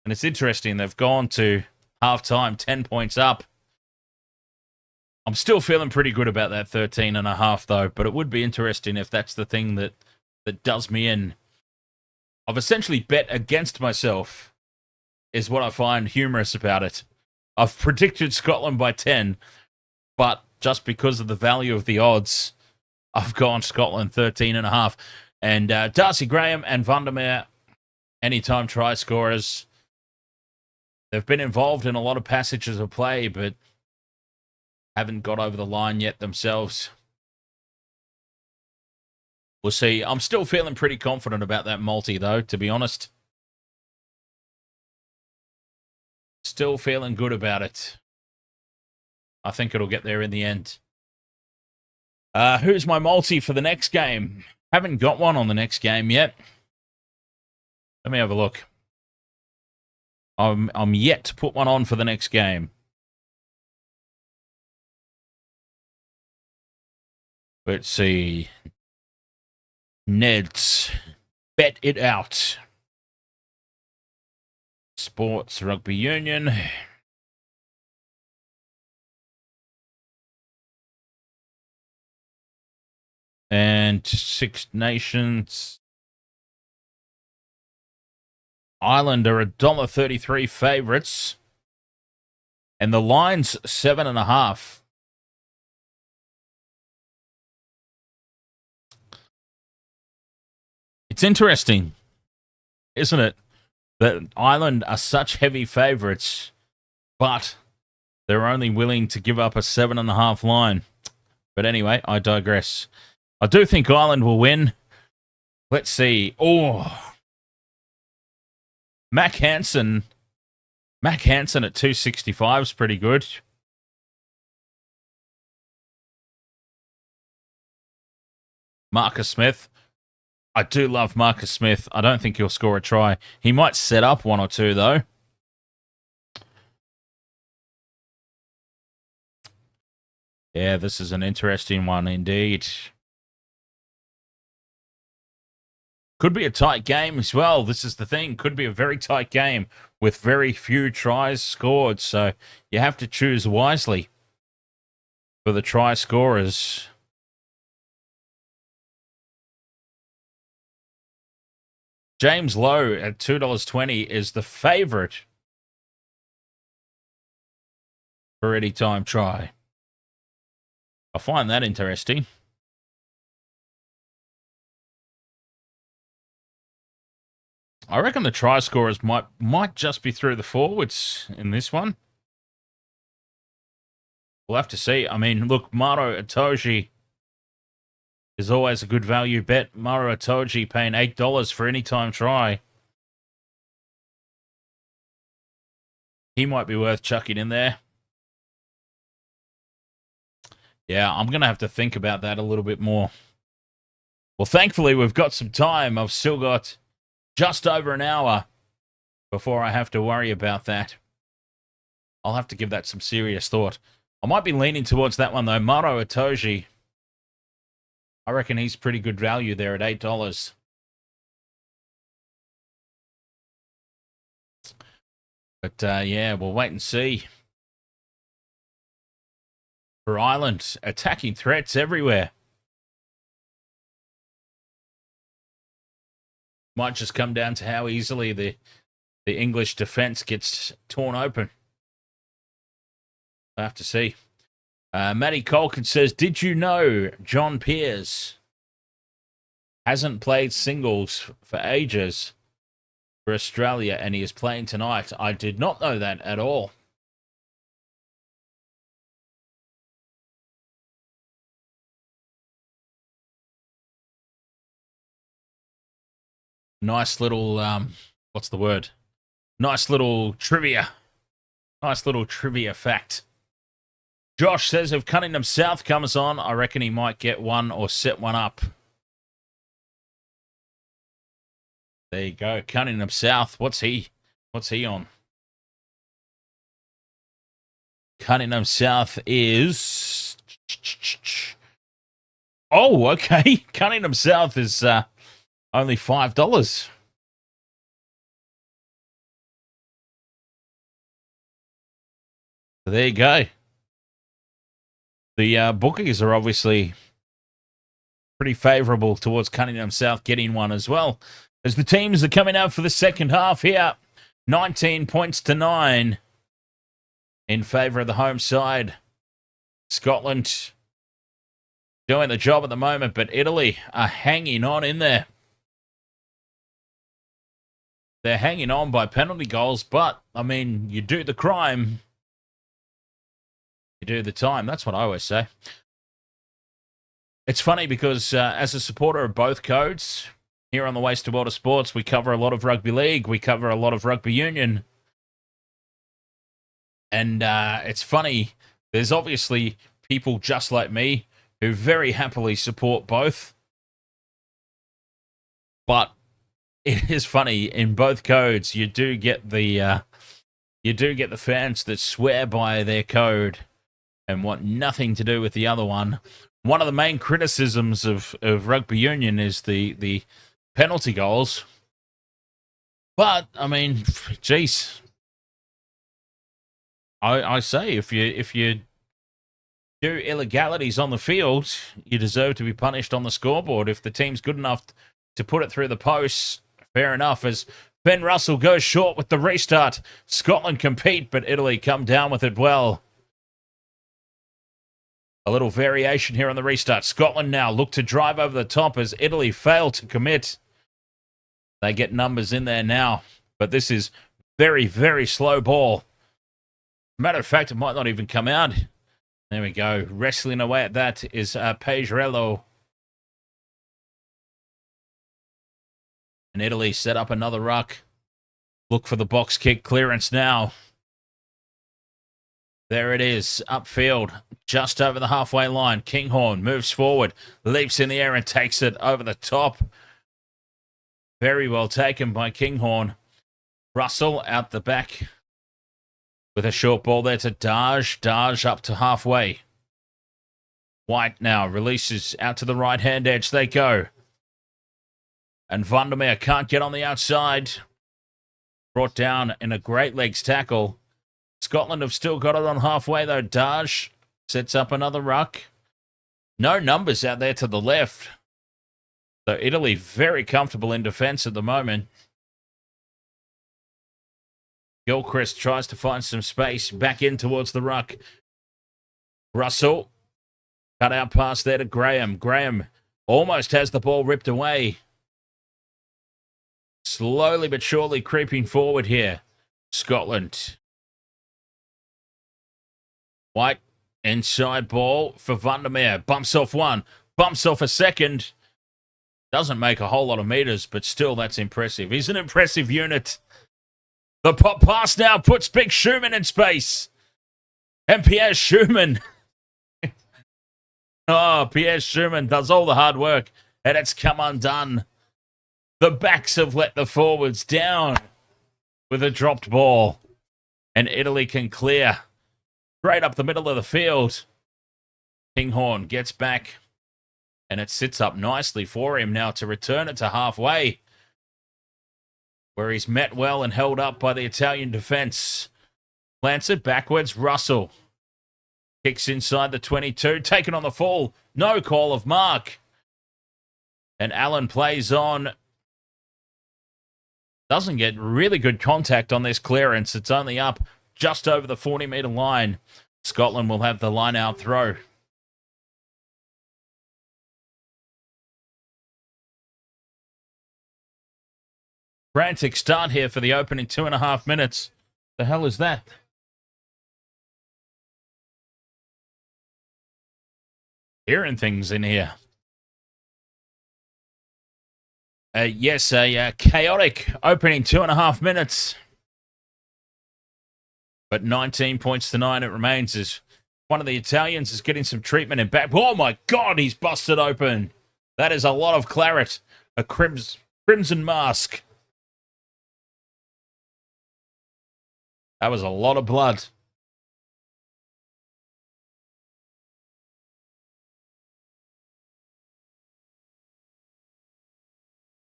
And it's interesting, they've gone to half-time, 10 points up. I'm still feeling pretty good about that 13.5, though, but it would be interesting if that's the thing that does me in. I've essentially bet against myself, is what I find humorous about it. I've predicted Scotland by 10, but just because of the value of the odds, I've gone Scotland 13.5. And Darcy Graham and van der Merwe, anytime try scorers. They've been involved in a lot of passages of play, but haven't got over the line yet themselves. We'll see. I'm still feeling pretty confident about that multi, though, to be honest. Still feeling good about it. I think it'll get there in the end. Who's my multi for the next game? Haven't got one on the next game yet. Let me have a look. I'm yet to put one on for the next game. Let's see. Ned's Bet It Out. Sports Rugby Union. And Six Nations. Ireland are $1.33 favourites. And the line's 7.5. It's interesting, isn't it, that Ireland are such heavy favourites, but they're only willing to give up a 7.5 line. But anyway, I digress. I do think Ireland will win. Let's see. Oh, Mac Hansen at 265 is pretty good. Marcus Smith. I do love Marcus Smith. I don't think he'll score a try. He might set up one or two, though. Yeah, this is an interesting one indeed. Could be a tight game as well. This is the thing. Could be a very tight game with very few tries scored. So you have to choose wisely for the try scorers. James Lowe at $2.20 is the favourite for any time try. I find that interesting. I reckon the try scorers might just be through the forwards in this one. We'll have to see. I mean, look, Maro Itoje is always a good value bet. Maro Itoje paying $8 for any time try. He might be worth chucking in there. Yeah, I'm going to have to think about that a little bit more. Well, thankfully, we've got some time. I've still got just over an hour before I have to worry about that. I'll have to give that some serious thought. I might be leaning towards that one, though. Maro Itoje. I reckon he's pretty good value there at $8. But, yeah, we'll wait and see. For Ireland, attacking threats everywhere. Might just come down to how easily the English defence gets torn open. I have to see. Matty Colkin says, did you know John Pearce hasn't played singles for ages for Australia and he is playing tonight? I did not know that at all. Nice little, what's the word? Nice little trivia. Nice little trivia fact. Josh says if Cunningham South comes on, I reckon he might get one or set one up. There you go. Cunningham South. What's he on? Cunningham South is... Oh, okay. Cunningham South is only $5. There you go. The bookies are obviously pretty favourable towards Cunningham South getting one as well. As the teams are coming out for the second half here, 19 points to 9 in favour of the home side. Scotland doing the job at the moment, but Italy are hanging on in there. They're hanging on by penalty goals, but, I mean, you do the crime, you do the time. That's what I always say. It's funny because as a supporter of both codes, here on the Waste of Water Sports, we cover a lot of rugby league, we cover a lot of rugby union. And it's funny, there's obviously people just like me who very happily support both. But it is funny, in both codes, you do get the fans that swear by their code and want nothing to do with the other one. One of the main criticisms of rugby union is the penalty goals. But, I mean, geez, I say if you do illegalities on the field, you deserve to be punished on the scoreboard. If the team's good enough to put it through the posts, fair enough. As Ben Russell goes short with the restart, Scotland compete, but Italy come down with it well. A little variation here on the restart. Scotland now look to drive over the top as Italy fail to commit. They get numbers in there now, but this is very, very slow ball. Matter of fact, it might not even come out. There we go. Wrestling away at that is Pedrello. And Italy set up another ruck. Look for the box kick clearance now. There it is, upfield, just over the halfway line. Kinghorn moves forward, leaps in the air and takes it over the top. Very well taken by Kinghorn. Russell out the back with a short ball there to Darge. Darge up to halfway. White now releases out to the right-hand edge. They go. And Vandermeer can't get on the outside. Brought down in a great legs tackle. Scotland have still got it on halfway, though. Darge sets up another ruck. No numbers out there to the left. So Italy very comfortable in defence at the moment. Gilchrist tries to find some space. Back in towards the ruck. Russell. Cut out pass there to Graham. Graham almost has the ball ripped away. Slowly but surely creeping forward here. Scotland. White, inside ball for Vandermeer. Bumps off one, bumps off a second. Doesn't make a whole lot of meters, but still that's impressive. He's an impressive unit. The pop pass now puts Big Schumann in space. And Pierre Schumann. Oh, Pierre Schumann does all the hard work, and it's come undone. The backs have let the forwards down with a dropped ball. And Italy can clear. Straight up the middle of the field. Kinghorn gets back. And it sits up nicely for him now to return it to halfway. Where he's met well and held up by the Italian defence. Plants it backwards. Russell. Kicks inside the 22. Taken on the fall. No call of mark. And Allen plays on. Doesn't get really good contact on this clearance. It's only up just over the 40-metre line. Scotland will have the line-out throw. Frantic start here for the opening 2.5 minutes. The hell is that? Hearing things in here. Yes, a chaotic opening 2.5 minutes. But 19 points to 9 it remains as one of the Italians is getting some treatment in back. Oh my God, he's busted open. That is a lot of claret. A crimson mask. That was a lot of blood.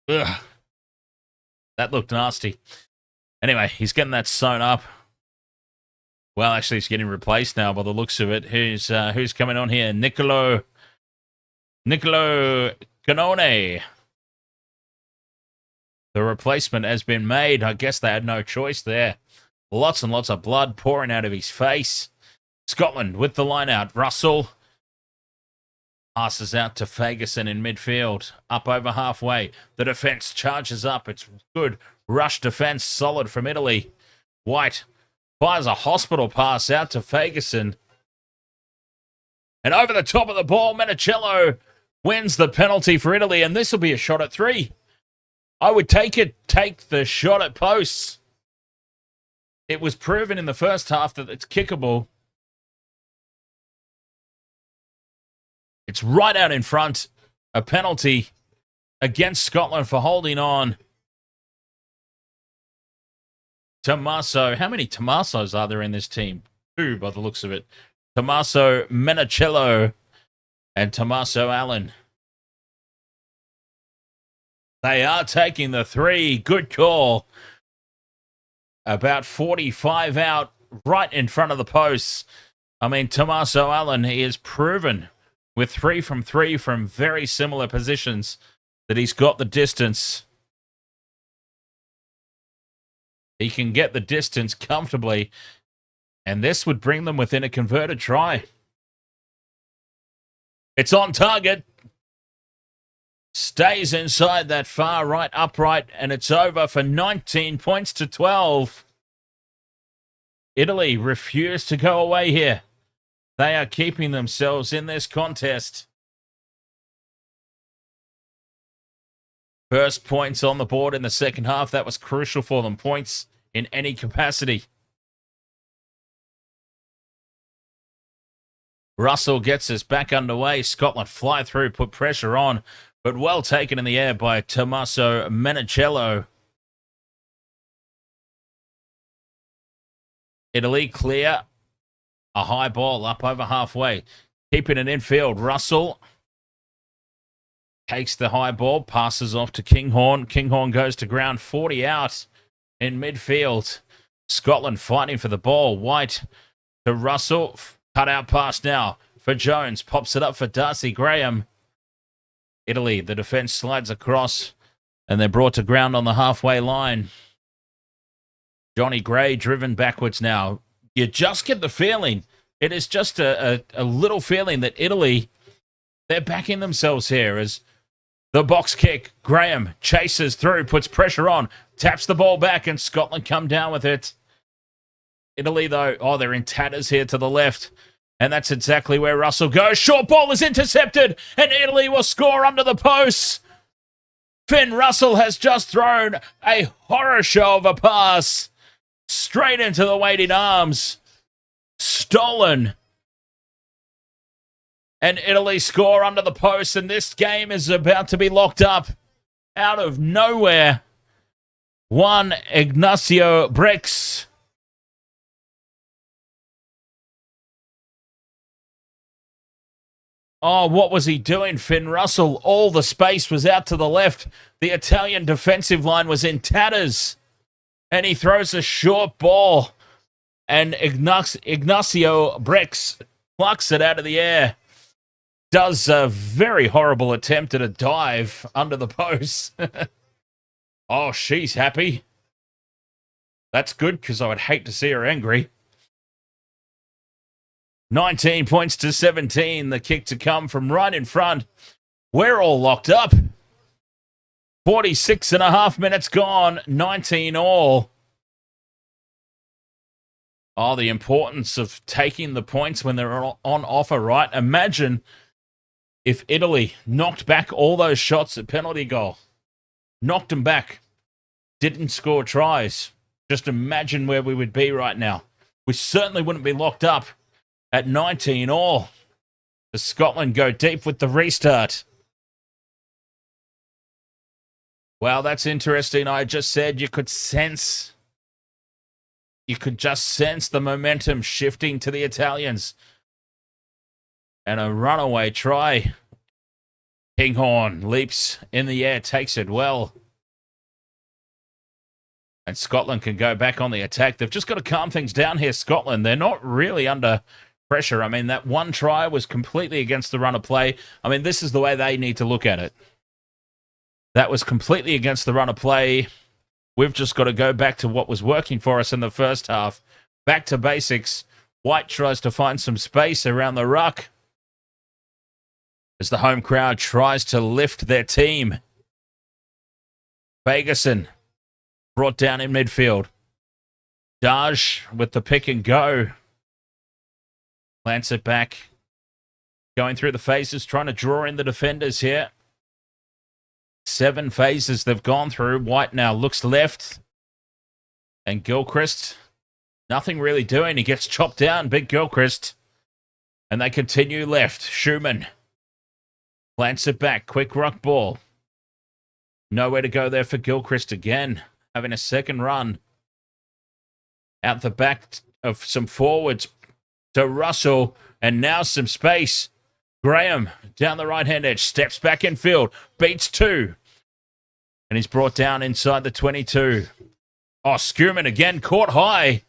Ugh. That looked nasty. Anyway, he's getting that sewn up. Well, actually, he's getting replaced now by the looks of it. Who's coming on here? Nicolo Canone. The replacement has been made. I guess they had no choice there. Lots and lots of blood pouring out of his face. Scotland with the line out. Russell passes out to Fagerson in midfield. Up over halfway. The defence charges up. It's good. Rush defence. Solid from Italy. White fires a hospital pass out to Fagerson. And over the top of the ball, Menicello wins the penalty for Italy. And this will be a shot at 3. I would take the shot at posts. It was proven in the first half that it's kickable. It's right out in front. A penalty against Scotland for holding on. Tommaso. How many Tommasos are there in this team? 2 by the looks of it. Tommaso Menicello and Tommaso Allen. They are taking the 3. Good call. About 45 out, right in front of the posts. I mean, Tommaso Allen, he has proven with 3 from 3 from very similar positions that he's got the distance. He can get the distance comfortably, and this would bring them within a converted try. It's on target. Stays inside that far right upright, and it's over for 19 points to 12. Italy refuse to go away here. They are keeping themselves in this contest. First points on the board in the second half. That was crucial for them. Points in any capacity. Russell gets us back underway. Scotland fly through, put pressure on, but well taken in the air by Tommaso Menicello. Italy clear. A high ball up over halfway. Keeping it in field. Russell takes the high ball, passes off to Kinghorn. Kinghorn goes to ground, 40 out in midfield. Scotland fighting for the ball. White to Russell. Cut out pass now for Jones. Pops it up for Darcy Graham. Italy, the defence slides across, and they're brought to ground on the halfway line. Johnny Gray driven backwards now. You just get the feeling, it is just a little feeling that Italy, they're backing themselves here as the box kick. Graham chases through, puts pressure on, taps the ball back, and Scotland come down with it. Italy, though, oh, they're in tatters here to the left. And that's exactly where Russell goes. Short ball is intercepted, and Italy will score under the posts. Finn Russell has just thrown a horror show of a pass straight into the waiting arms. Stolen. And Italy score under the post, and this game is about to be locked up out of nowhere. One Ignacio Brix. Oh, what was he doing, Finn Russell? All the space was out to the left. The Italian defensive line was in tatters. And he throws a short ball. And Ignacio Brix plucks it out of the air. Does a very horrible attempt at a dive under the post. Oh, she's happy. That's good, because I would hate to see her angry. 19 points to 17. The kick to come from right in front. We're all locked up. 46 and a half minutes gone. 19 all. Oh, the importance of taking the points when they're on offer, right? Imagine if Italy knocked back all those shots at penalty goal. Knocked them back. Didn't score tries. Just imagine where we would be right now. We certainly wouldn't be locked up. At 19 all, as Scotland go deep with the restart. Well, that's interesting. I just said you could just sense the momentum shifting to the Italians. And a runaway try. Kinghorn leaps in the air, takes it well. And Scotland can go back on the attack. They've just got to calm things down here, Scotland. They're not really under pressure. I mean, that one try was completely against the run of play. I mean, this is the way they need to look at it. That was completely against the run of play. We've just got to go back to what was working for us in the first half. Back to basics. White tries to find some space around the ruck as the home crowd tries to lift their team. Fagerson brought down in midfield. Daj with the pick and go. Plants it back. Going through the phases, trying to draw in the defenders here. 7 phases they've gone through. White now looks left. And Gilchrist, nothing really doing. He gets chopped down, big Gilchrist. And they continue left. Schumann plants it back. Quick ruck ball. Nowhere to go there for Gilchrist again. Having a second run. Out the back of some forwards. To Russell, and now some space. Graham down the right-hand edge, steps back in field, beats 2. And he's brought down inside the 22. Oh, Schumann again, caught high.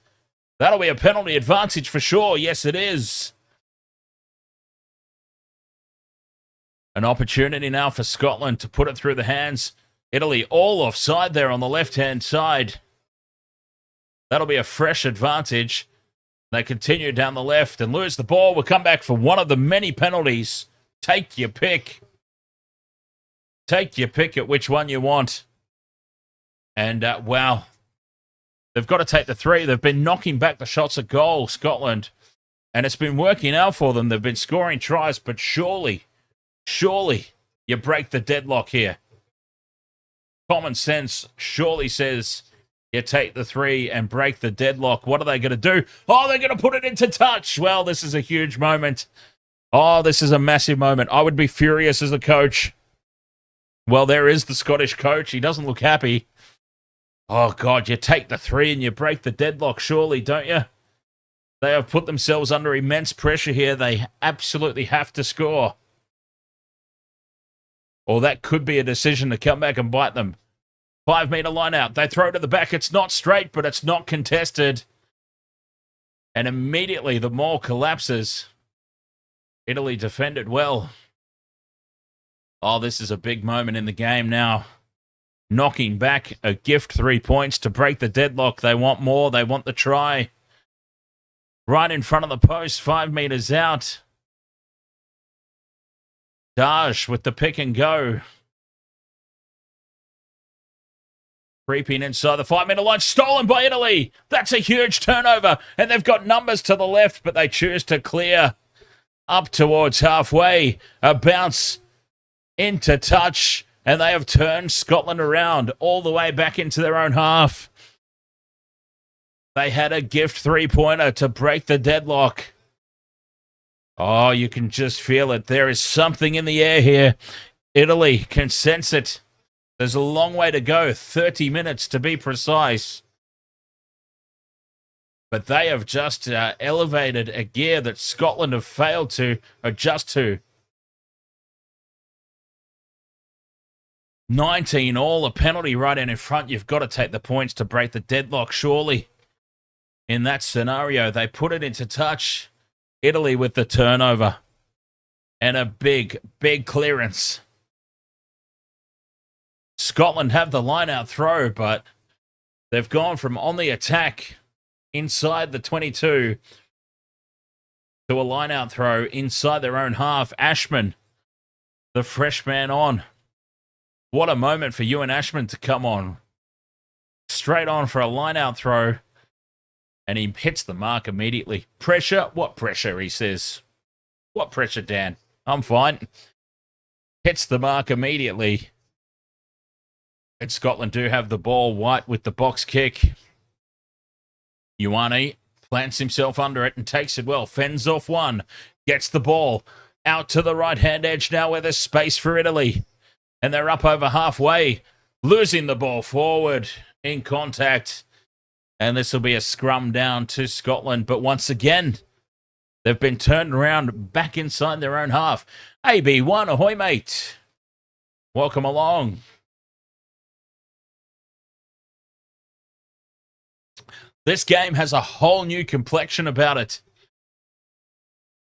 That'll be a penalty advantage for sure. Yes, it is. An opportunity now for Scotland to put it through the hands. Italy all offside there on the left-hand side. That'll be a fresh advantage. They continue down the left and lose the ball. We'll come back for one of the many penalties. Take your pick. Take your pick at which one you want. And, wow. They've got to take the 3. They've been knocking back the shots at goal, Scotland. And it's been working out for them. They've been scoring tries, but surely you break the deadlock here. Common sense surely says you take the 3 and break the deadlock. What are they going to do? Oh, they're going to put it into touch. Well, this is a huge moment. Oh, this is a massive moment. I would be furious as a coach. Well, there is the Scottish coach. He doesn't look happy. Oh, God, you take the 3 and you break the deadlock, surely, don't you? They have put themselves under immense pressure here. They absolutely have to score. Or that could be a decision to come back and bite them. 5-meter line out. They throw to the back. It's not straight, but it's not contested. And immediately the maul collapses. Italy defended well. Oh, this is a big moment in the game now. Knocking back a gift 3 points to break the deadlock. They want more. They want the try. Right in front of the post, 5 meters out. Daj with the pick and go. Creeping inside the 5-meter line. Stolen by Italy. That's a huge turnover. And they've got numbers to the left, but they choose to clear up towards halfway. A bounce into touch. And they have turned Scotland around all the way back into their own half. They had a gift 3-pointer to break the deadlock. Oh, you can just feel it. There is something in the air here. Italy can sense it. There's a long way to go, 30 minutes to be precise. But they have just elevated a gear that Scotland have failed to adjust to. 19 all, a penalty right in front. You've got to take the points to break the deadlock, surely. In that scenario, they put it into touch. Italy with the turnover. And a big, big clearance. Scotland have the line-out throw, but they've gone from on the attack inside the 22 to a line-out throw inside their own half. Ashman, the fresh man on. What a moment for Ewan Ashman to come on. Straight on for a line-out throw. And he hits the mark immediately. Pressure? What pressure, he says. What pressure, Dan? I'm fine. Hits the mark immediately. And Scotland do have the ball. White with the box kick. Ioane plants himself under it and takes it well. Fends off one. Gets the ball out to the right-hand edge now where there's space for Italy. And they're up over halfway. Losing the ball forward in contact. And this will be a scrum down to Scotland. But once again, they've been turned around back inside their own half. AB1, ahoy, mate. Welcome along. This game has a whole new complexion about it.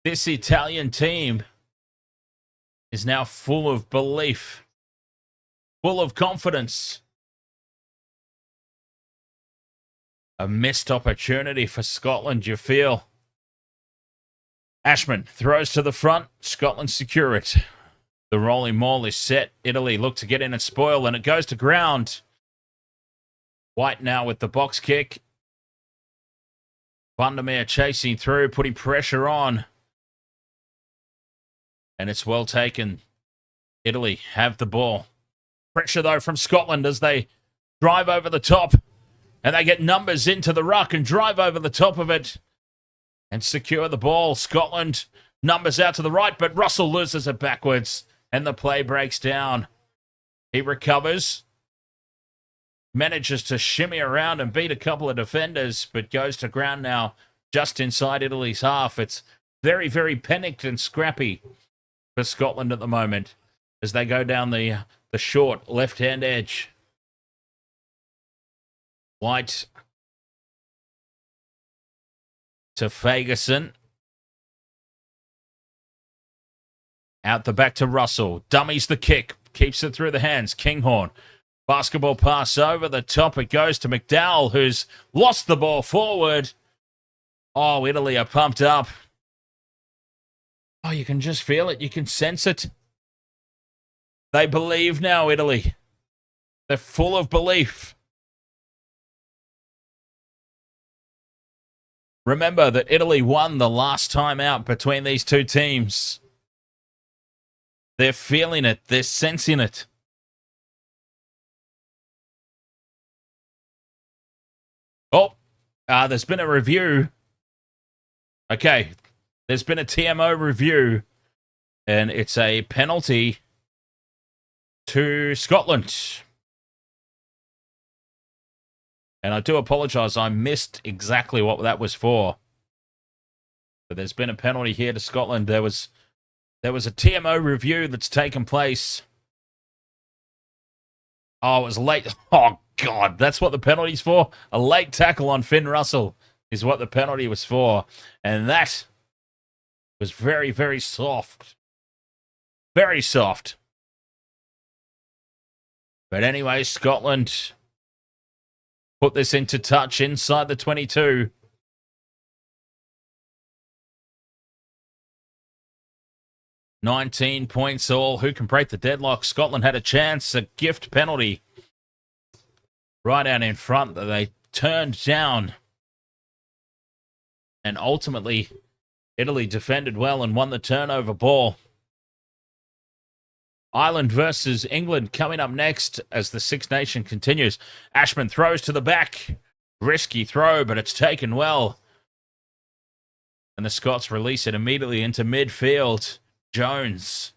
This Italian team is now full of belief, full of confidence. A missed opportunity for Scotland, you feel. Ashman throws to the front. Scotland secure it. The rolling maul is set. Italy look to get in and spoil, and it goes to ground. White now with the box kick. Vandermeer chasing through, putting pressure on. And it's well taken. Italy have the ball. Pressure, though, from Scotland as they drive over the top. And they get numbers into the ruck and drive over the top of it and secure the ball. Scotland, numbers out to the right, but Russell loses it backwards and the play breaks down. He recovers, manages to shimmy around and beat a couple of defenders, but goes to ground now just inside Italy's half. It's very, very panicked and scrappy for Scotland at the moment as they go down the short left-hand edge. White to Fagerson. Out the back to Russell. Dummies the kick. Keeps it through the hands. Kinghorn. Basketball pass over the top. It goes to McDowell, who's lost the ball forward. Oh, Italy are pumped up. Oh, you can just feel it. You can sense it. They believe now, Italy. They're full of belief. Remember that Italy won the last time out between these two teams. They're feeling it. They're sensing it. Oh, there's been a review. Okay, there's been a TMO review, and it's a penalty to Scotland. And I do apologise, I missed exactly what that was for. But there's been a penalty here to Scotland. There was a TMO review that's taken place. Oh, it was late. Oh, God, that's what the penalty's for? A late tackle on Finn Russell is what the penalty was for. And that was very, very soft. Very soft. But anyway, Scotland put this into touch inside the 22. $19 points all. Who can break the deadlock? Scotland had a chance, a gift penalty right out in front that they turned down. And ultimately, Italy defended well and won the turnover ball. Ireland versus England coming up next as the Six Nation continues. Ashman throws to the back. Risky throw, but it's taken well. And the Scots release it immediately into midfield. Jones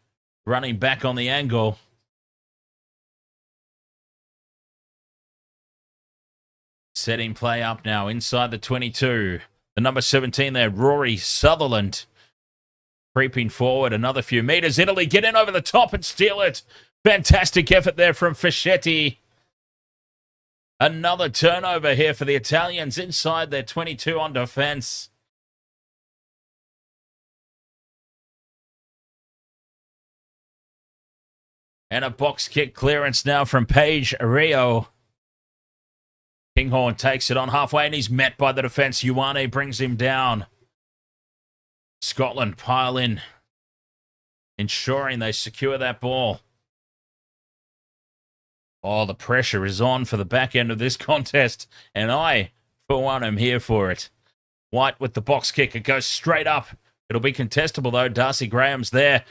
running back on the angle. Setting play up now inside the 22. The number 17 there, Rory Sutherland. Creeping forward another few meters. Italy get in over the top and steal it. Fantastic effort there from Fischetti. Another turnover here for the Italians inside their 22 on defense. And a box kick clearance now from Paige Rio. Kinghorn takes it on halfway and he's met by the defense. Ioane brings him down. Scotland pile in, ensuring they secure that ball. Oh, the pressure is on for the back end of this contest, and I, for one, am here for it. White with the box kick. It goes straight up. It'll be contestable, though. Darcy Graham's there.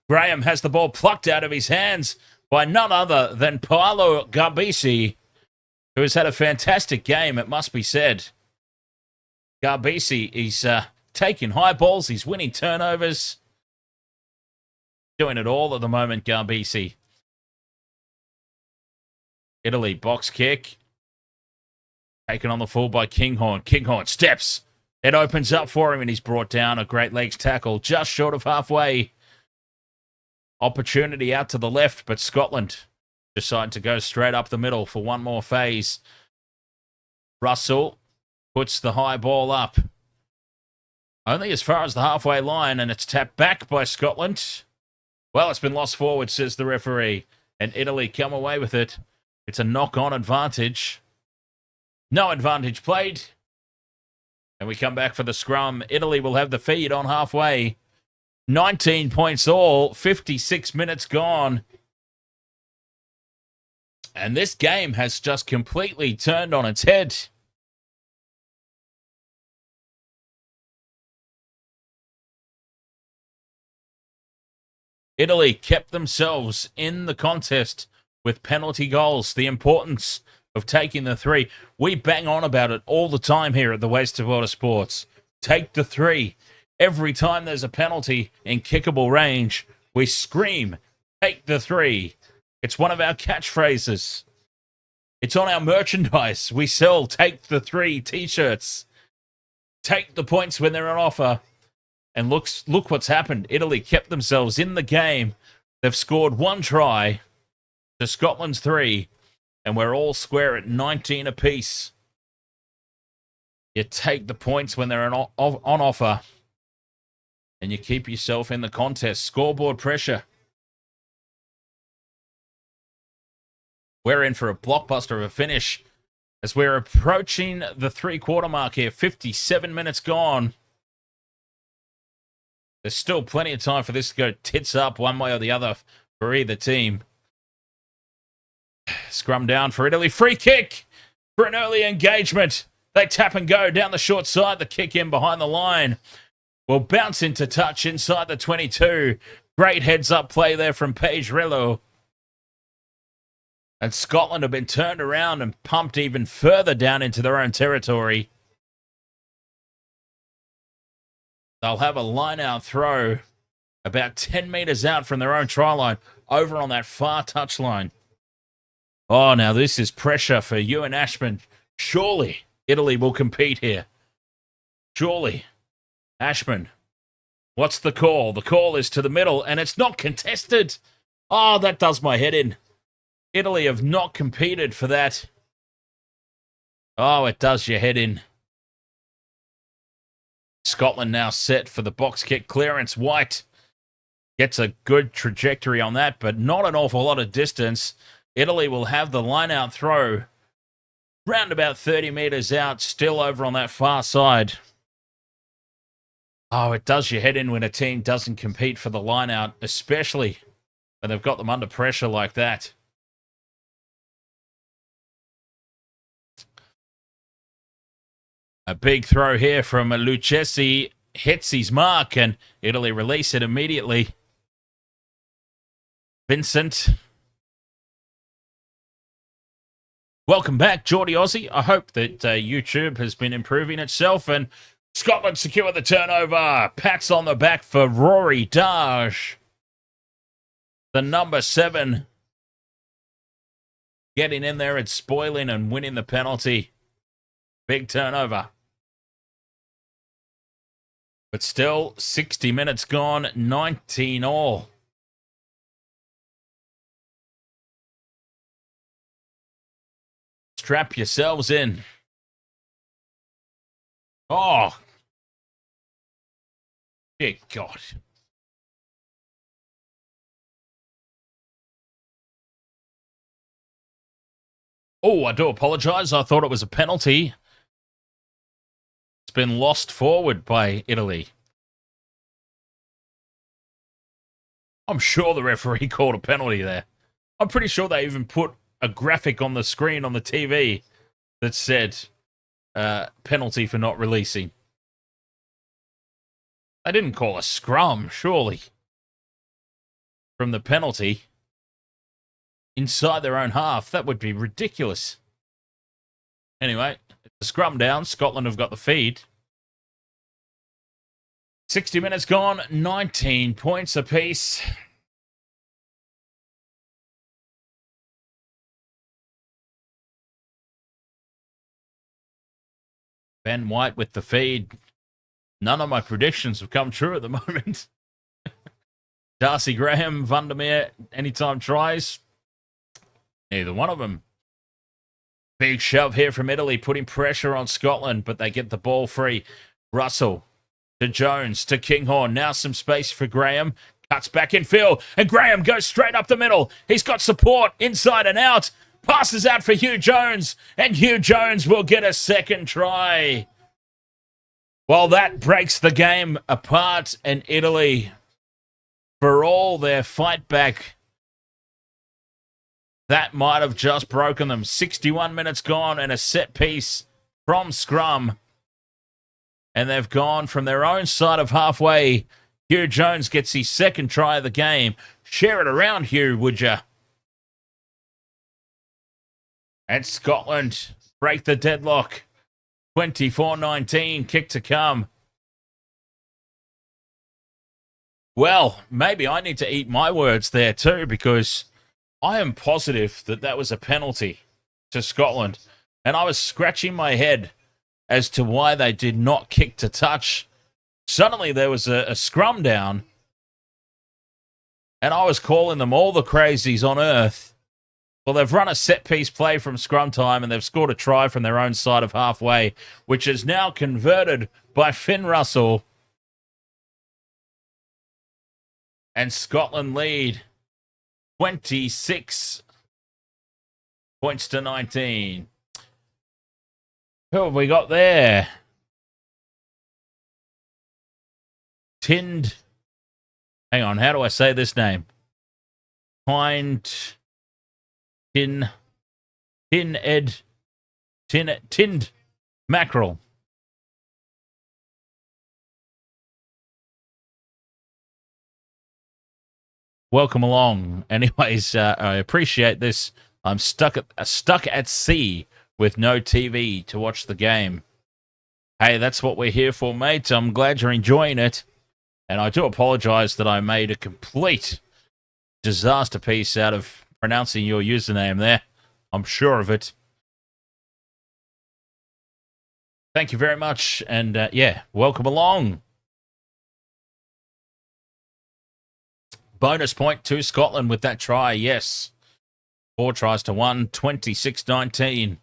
Graham has the ball plucked out of his hands by none other than Paolo Garbisi, who has had a fantastic game, it must be said. Garbisi is taking high balls. He's winning turnovers. Doing it all at the moment, Garbisi. Italy, box kick. Taken on the full by Kinghorn. Kinghorn steps. It opens up for him and he's brought down. A great legs tackle just short of halfway. Opportunity out to the left, but Scotland decide to go straight up the middle for one more phase. Russell puts the high ball up. Only as far as the halfway line, and it's tapped back by Scotland. Well, it's been lost forward, says the referee. And Italy come away with it. It's a knock-on advantage. No advantage played. And we come back for the scrum. Italy will have the feed on halfway. 19 points all, 56 minutes gone. And this game has just completely turned on its head. Italy kept themselves in the contest with penalty goals. The importance of taking the three. We bang on about it all the time here at the Waste of Water Sports. Take the three. Every time there's a penalty in kickable range, we scream, take the three. It's one of our catchphrases. It's on our merchandise. We sell take the three t-shirts. Take the points when they're on offer. And look what's happened. Italy kept themselves in the game. They've scored one try to Scotland's 3, and we're all square at 19 apiece. You take the points when they're on offer, and you keep yourself in the contest. Scoreboard pressure. We're in for a blockbuster of a finish as we're approaching the three-quarter mark here. 57 minutes gone. There's still plenty of time for this to go tits up one way or the other for either team. Scrum down for Italy. Free kick for an early engagement. They tap and go down the short side. The kick in behind the line will bounce into touch inside the 22. Great heads-up play there from Paige Rillo. And Scotland have been turned around and pumped even further down into their own territory. They'll have a line-out throw about 10 metres out from their own try line, over on that far touchline. Oh, now this is pressure for Ewan Ashman. Surely Italy will compete here. Surely. Ashman. What's the call? The call is to the middle, and it's not contested. Oh, that does my head in. Italy have not competed for that. Oh, it does your head in. Scotland now set for the box kick clearance. White gets a good trajectory on that, but not an awful lot of distance. Italy will have the line-out throw round about 30 metres out, still over on that far side. Oh, it does your head in when a team doesn't compete for the line-out, especially when they've got them under pressure like that. A big throw here from Lucchesi, hits his mark, and Italy release it immediately. Vincent. Welcome back, Geordie Aussie. I hope that YouTube has been improving itself, and Scotland secure the turnover. Pats on the back for Rory Darge. The number 7. Getting in there and spoiling and winning the penalty. Big turnover. But still, 60 minutes gone, 19 all. Strap yourselves in. Oh. Dear God. Oh, I do apologise. I thought it was a penalty. It's been lost forward by Italy. I'm sure the referee called a penalty there. I'm pretty sure they even put a graphic on the screen on the TV that said penalty for not releasing. They didn't call a scrum, surely. From the penalty inside their own half. That would be ridiculous. Anyway, the scrum down. Scotland have got the feed. 60 minutes gone, 19 points apiece. Ben White with the feed. None of my predictions have come true at the moment. Darcy Graham, Vandermeer, anytime tries. Neither one of them. Big shove here from Italy, putting pressure on Scotland, but they get the ball free. Russell to Jones to Kinghorn. Now some space for Graham. Cuts back in field, and Graham goes straight up the middle. He's got support inside and out. Passes out for Hugh Jones, and Hugh Jones will get a second try. Well, that breaks the game apart, and Italy, for all their fight back, that might have just broken them. 61 minutes gone and a set piece from scrum. And they've gone from their own side of halfway. Hugh Jones gets his second try of the game. Share it around, Hugh, would you? And Scotland break the deadlock. 24-19, kick to come. Well, maybe I need to eat my words there too, because I am positive that that was a penalty to Scotland. And I was scratching my head as to why they did not kick to touch. Suddenly there was a scrum down, and I was calling them all the crazies on earth. Well, they've run a set-piece play from scrum time, and they've scored a try from their own side of halfway, which is now converted by Finn Russell. And Scotland lead 26 points to 19. Who have we got there? Hang on, how do I say this name? Tin tinned mackerel. Welcome along. Anyways, I appreciate this. I'm stuck at sea with no TV to watch the game. Hey, that's what we're here for, mate. I'm glad you're enjoying it. And I do apologize that I made a complete disaster piece out of pronouncing your username there. I'm sure of it. Thank you very much. And yeah, welcome along. Bonus point to Scotland with that try, yes. 4 tries to 1, 26-19.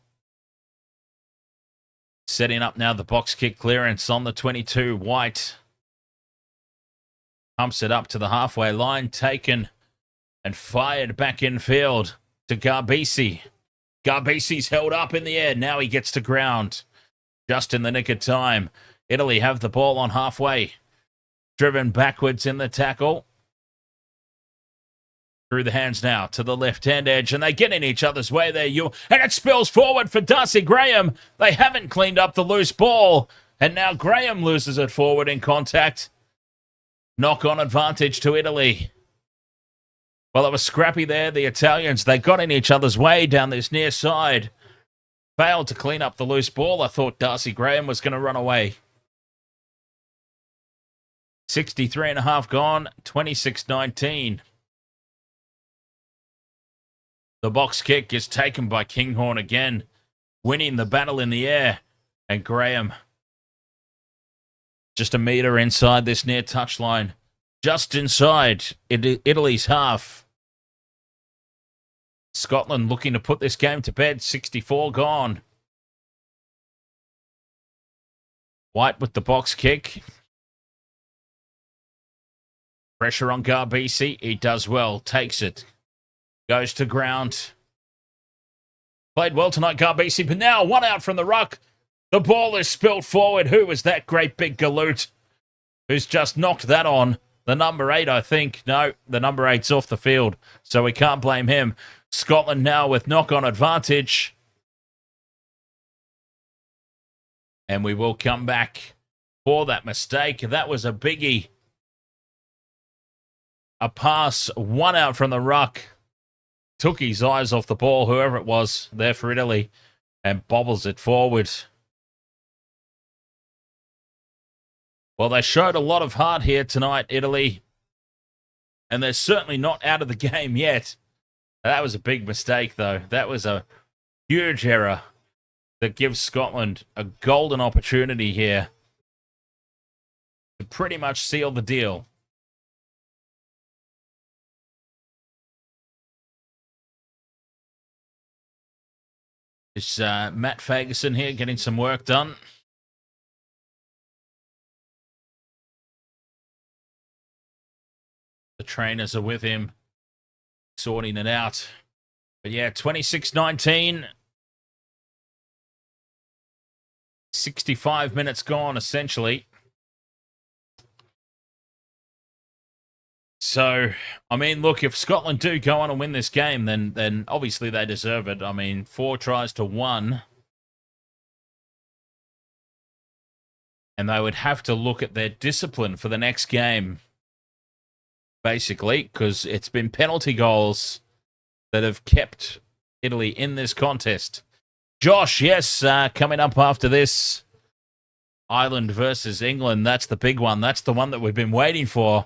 Setting up now the box kick clearance on the 22. White pumps it up to the halfway line, taken and fired back in field to Garbisi. Garbisi's held up in the air. Now he gets to ground just in the nick of time. Italy have the ball on halfway. Driven backwards in the tackle. Through the hands now to the left-hand edge, and they get in each other's way there. And it spills forward for Darcy Graham. They haven't cleaned up the loose ball, and now Graham loses it forward in contact. Knock-on advantage to Italy. Well, it was scrappy there. The Italians, they got in each other's way down this near side. Failed to clean up the loose ball. I thought Darcy Graham was going to run away. 63.5 gone, 26-19. The box kick is taken by Kinghorn again, winning the battle in the air. And Graham, just a metre inside this near touchline, just inside Italy's half. Scotland looking to put this game to bed, 64 gone. White with the box kick. Pressure on Garbisi, he does well, takes it. Goes to ground. Played well tonight, Garbisi, but now one out from the ruck. The ball is spilled forward. Who was that great big galoot who's just knocked that on? The number 8, I think. No, the number 8's off the field, so we can't blame him. Scotland now with knock-on advantage. And we will come back for that mistake. That was a biggie. A pass, one out from the ruck. Took his eyes off the ball, whoever it was, there for Italy, and bobbles it forward. Well, they showed a lot of heart here tonight, Italy. And they're certainly not out of the game yet. That was a big mistake, though. That was a huge error that gives Scotland a golden opportunity here to pretty much seal the deal. It's Matt Fagerson here getting some work done. The trainers are with him, sorting it out. But yeah, 26-19. 65 minutes gone, essentially. So, I mean, look, if Scotland do go on and win this game, then obviously they deserve it. I mean, 4 tries to 1. And they would have to look at their discipline for the next game, basically, because it's been penalty goals that have kept Italy in this contest. Josh, yes, coming up after this, Ireland versus England. That's the big one. That's the one that we've been waiting for.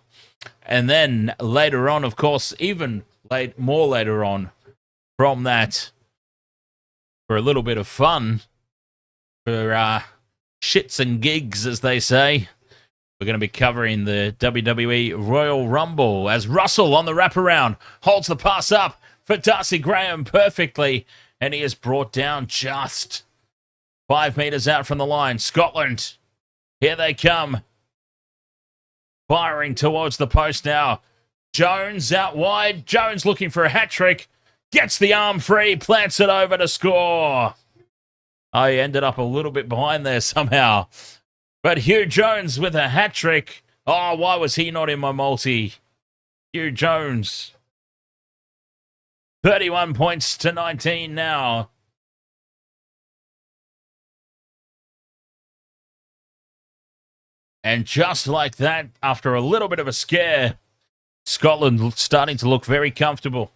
And then later on, of course, even more later on from that, for a little bit of fun, for shits and gigs, as they say, we're going to be covering the WWE Royal Rumble as Russell on the wraparound holds the pass up for Darcy Graham perfectly, and he is brought down just 5 meters out from the line. Scotland, here they come. Firing towards the post now. Jones out wide. Jones looking for a hat-trick. Gets the arm free. Plants it over to score. Oh, he ended up a little bit behind there somehow. But Hugh Jones with a hat-trick. Oh, why was he not in my multi? Hugh Jones. 31 points to 19 now. And just like that, after a little bit of a scare, Scotland starting to look very comfortable.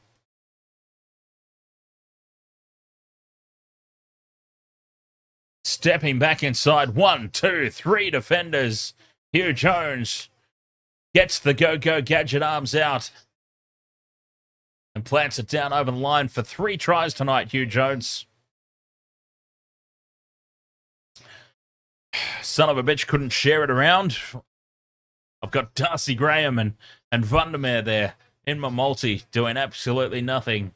Stepping back inside, 1, 2, 3 defenders. Hugh Jones gets the go-go gadget arms out and plants it down over the line for 3 tries tonight, Hugh Jones. Son of a bitch couldn't share it around. I've got Darcy Graham and Vandermeer there in my multi doing absolutely nothing.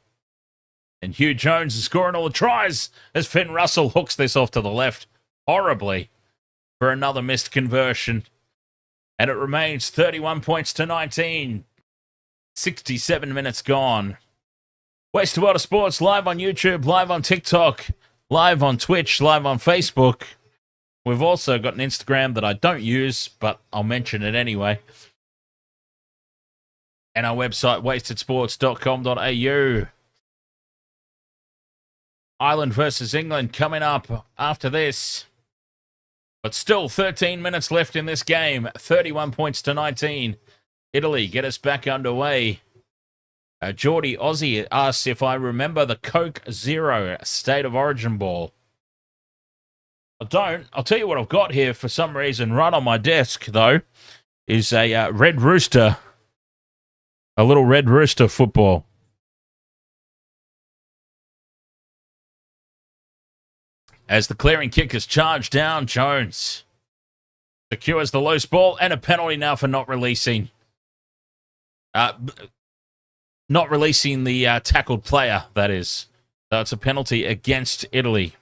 And Hugh Jones is scoring all the tries as Finn Russell hooks this off to the left horribly for another missed conversion. And it remains 31 points to 19. 67 minutes gone. West World of Sports live on YouTube, live on TikTok, live on Twitch, live on Facebook. We've also got an Instagram that I don't use, but I'll mention it anyway. And our website, wastedsports.com.au. Ireland versus England coming up after this. But still 13 minutes left in this game. 31 points to 19. Italy get us back underway. Geordie Aussie asks if I remember the Coke Zero State of Origin ball. I don't. I'll tell you what I've got here for some reason right on my desk, though, is a Red Rooster. A little Red Rooster football. As the clearing kick is charged down, Jones secures the loose ball and a penalty now for not releasing. Not releasing the tackled player, that is. So it's a penalty against Italy.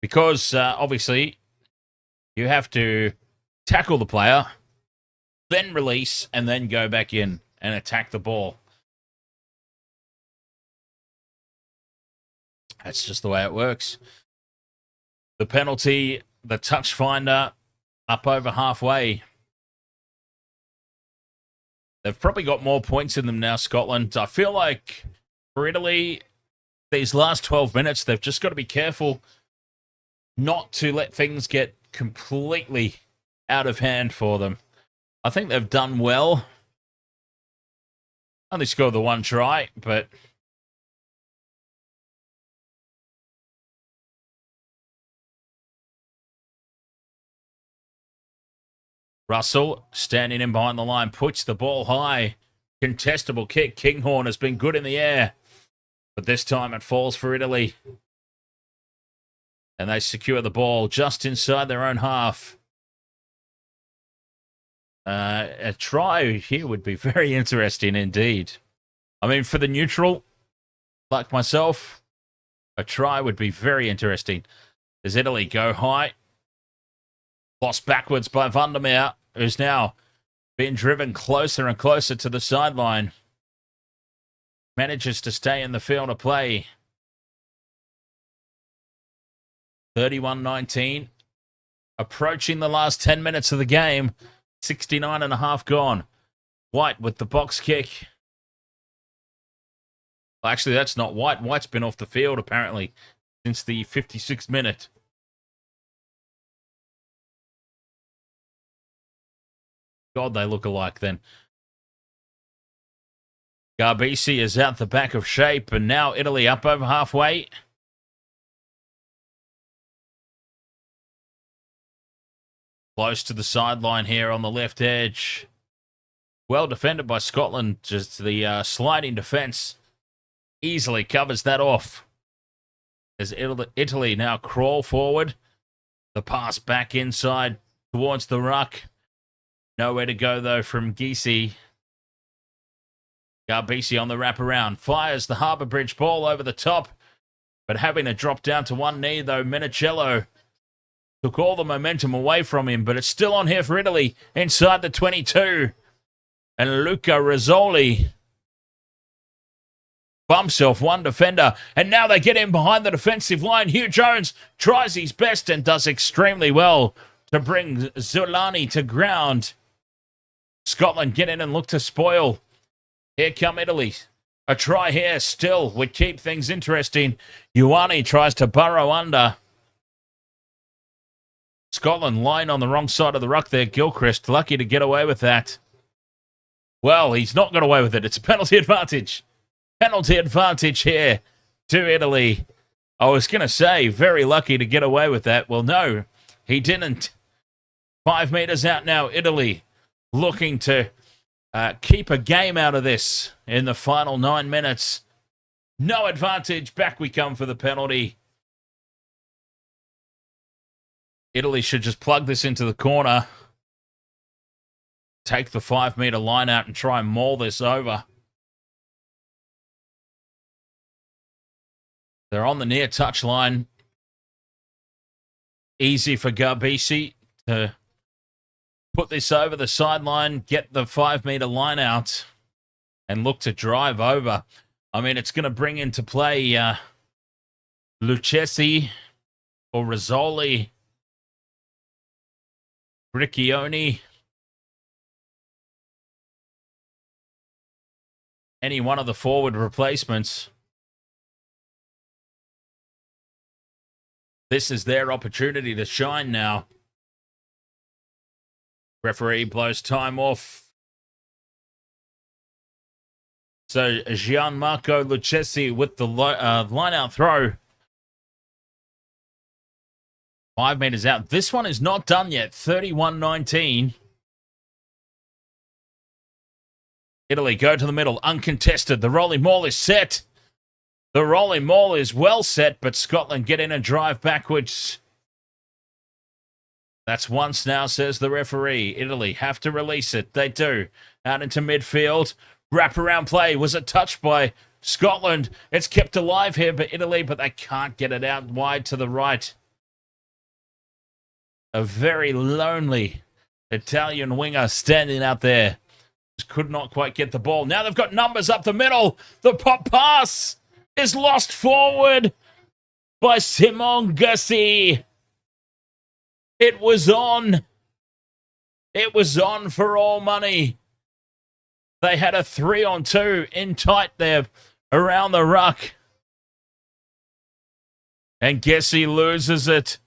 Because, obviously, you have to tackle the player, then release, and then go back in and attack the ball. That's just the way it works. The penalty, the touch finder, up over halfway. They've probably got more points in them now, Scotland. I feel like for Italy, these last 12 minutes, they've just got to be careful not to let things get completely out of hand for them. I think they've done well. Only scored the 1 try, but Russell, standing in behind the line, puts the ball high. Contestable kick. Kinghorn has been good in the air. But this time it falls for Italy. And they secure the ball just inside their own half. A try here would be very interesting indeed. I mean, for the neutral, like myself, a try would be very interesting. Does Italy go high? Lost backwards by Vandermeer, who's now being driven closer and closer to the sideline. Manages to stay in the field of play. 31-19. Approaching the last 10 minutes of the game. 69 and a half gone. White with the box kick. Well, actually, that's not White. White's been off the field, apparently, since the 56th minute. God, they look alike then. Garbisi is out the back of shape, and now Italy up over halfway. Close to the sideline here on the left edge. Well defended by Scotland. Just the sliding defence easily covers that off. As Italy now crawl forward. The pass back inside towards the ruck. Nowhere to go, though, from Gisi. Garbisi on the wraparound. Fires the Harbour Bridge ball over the top. But having to drop down to one knee, though, Minicello took all the momentum away from him. But it's still on here for Italy inside the 22. And Luca Rizzoli bumps off one defender. And now they get in behind the defensive line. Hugh Jones tries his best and does extremely well to bring Zulani to ground. Scotland get in and look to spoil. Here come Italy. A try here still would keep things interesting. Ioane tries to burrow under. Scotland lying on the wrong side of the ruck there. Gilchrist lucky to get away with that. Well, he's not got away with it. It's a penalty advantage. Penalty advantage here to Italy. I was going to say, very lucky to get away with that. Well, no, he didn't. 5 meters out now, Italy looking to keep a game out of this in the final 9 minutes. No advantage. Back we come for the penalty. Italy should just plug this into the corner. Take the 5 meter line out and try and maul this over. They're on the near touch line. Easy for Garbisi to put this over the sideline, get the 5 meter line out, and look to drive over. I mean, it's going to bring into play Lucchesi or Rizzoli, Riccioni, any one of the forward replacements. This is their opportunity to shine now. Referee blows time off. So Gianmarco Lucchesi with the line-out throw. 5 meters out. This one is not done yet. 31-19. Italy go to the middle. Uncontested. The rolling maul is set. The rolling maul is well set, but Scotland get in and drive backwards. That's once now, says the referee. Italy have to release it. They do. Out into midfield. Wraparound play. Was it touched by Scotland? It's kept alive here by Italy, but they can't get it out wide to the right. A very lonely Italian winger standing out there. Just could not quite get the ball. Now they've got numbers up the middle. The pop pass is lost forward by Simon Gussie. It was on. It was on for all money. They had a 3-on-2 in tight there around the ruck. And Gussie loses it.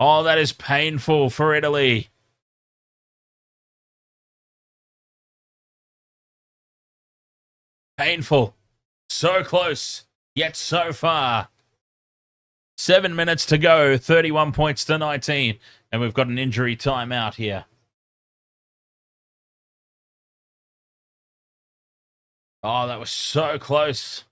Oh, that is painful for Italy. Painful. So close, yet so far. 7 minutes to go, 31 points to 19. And we've got an injury timeout here. Oh, that was so close.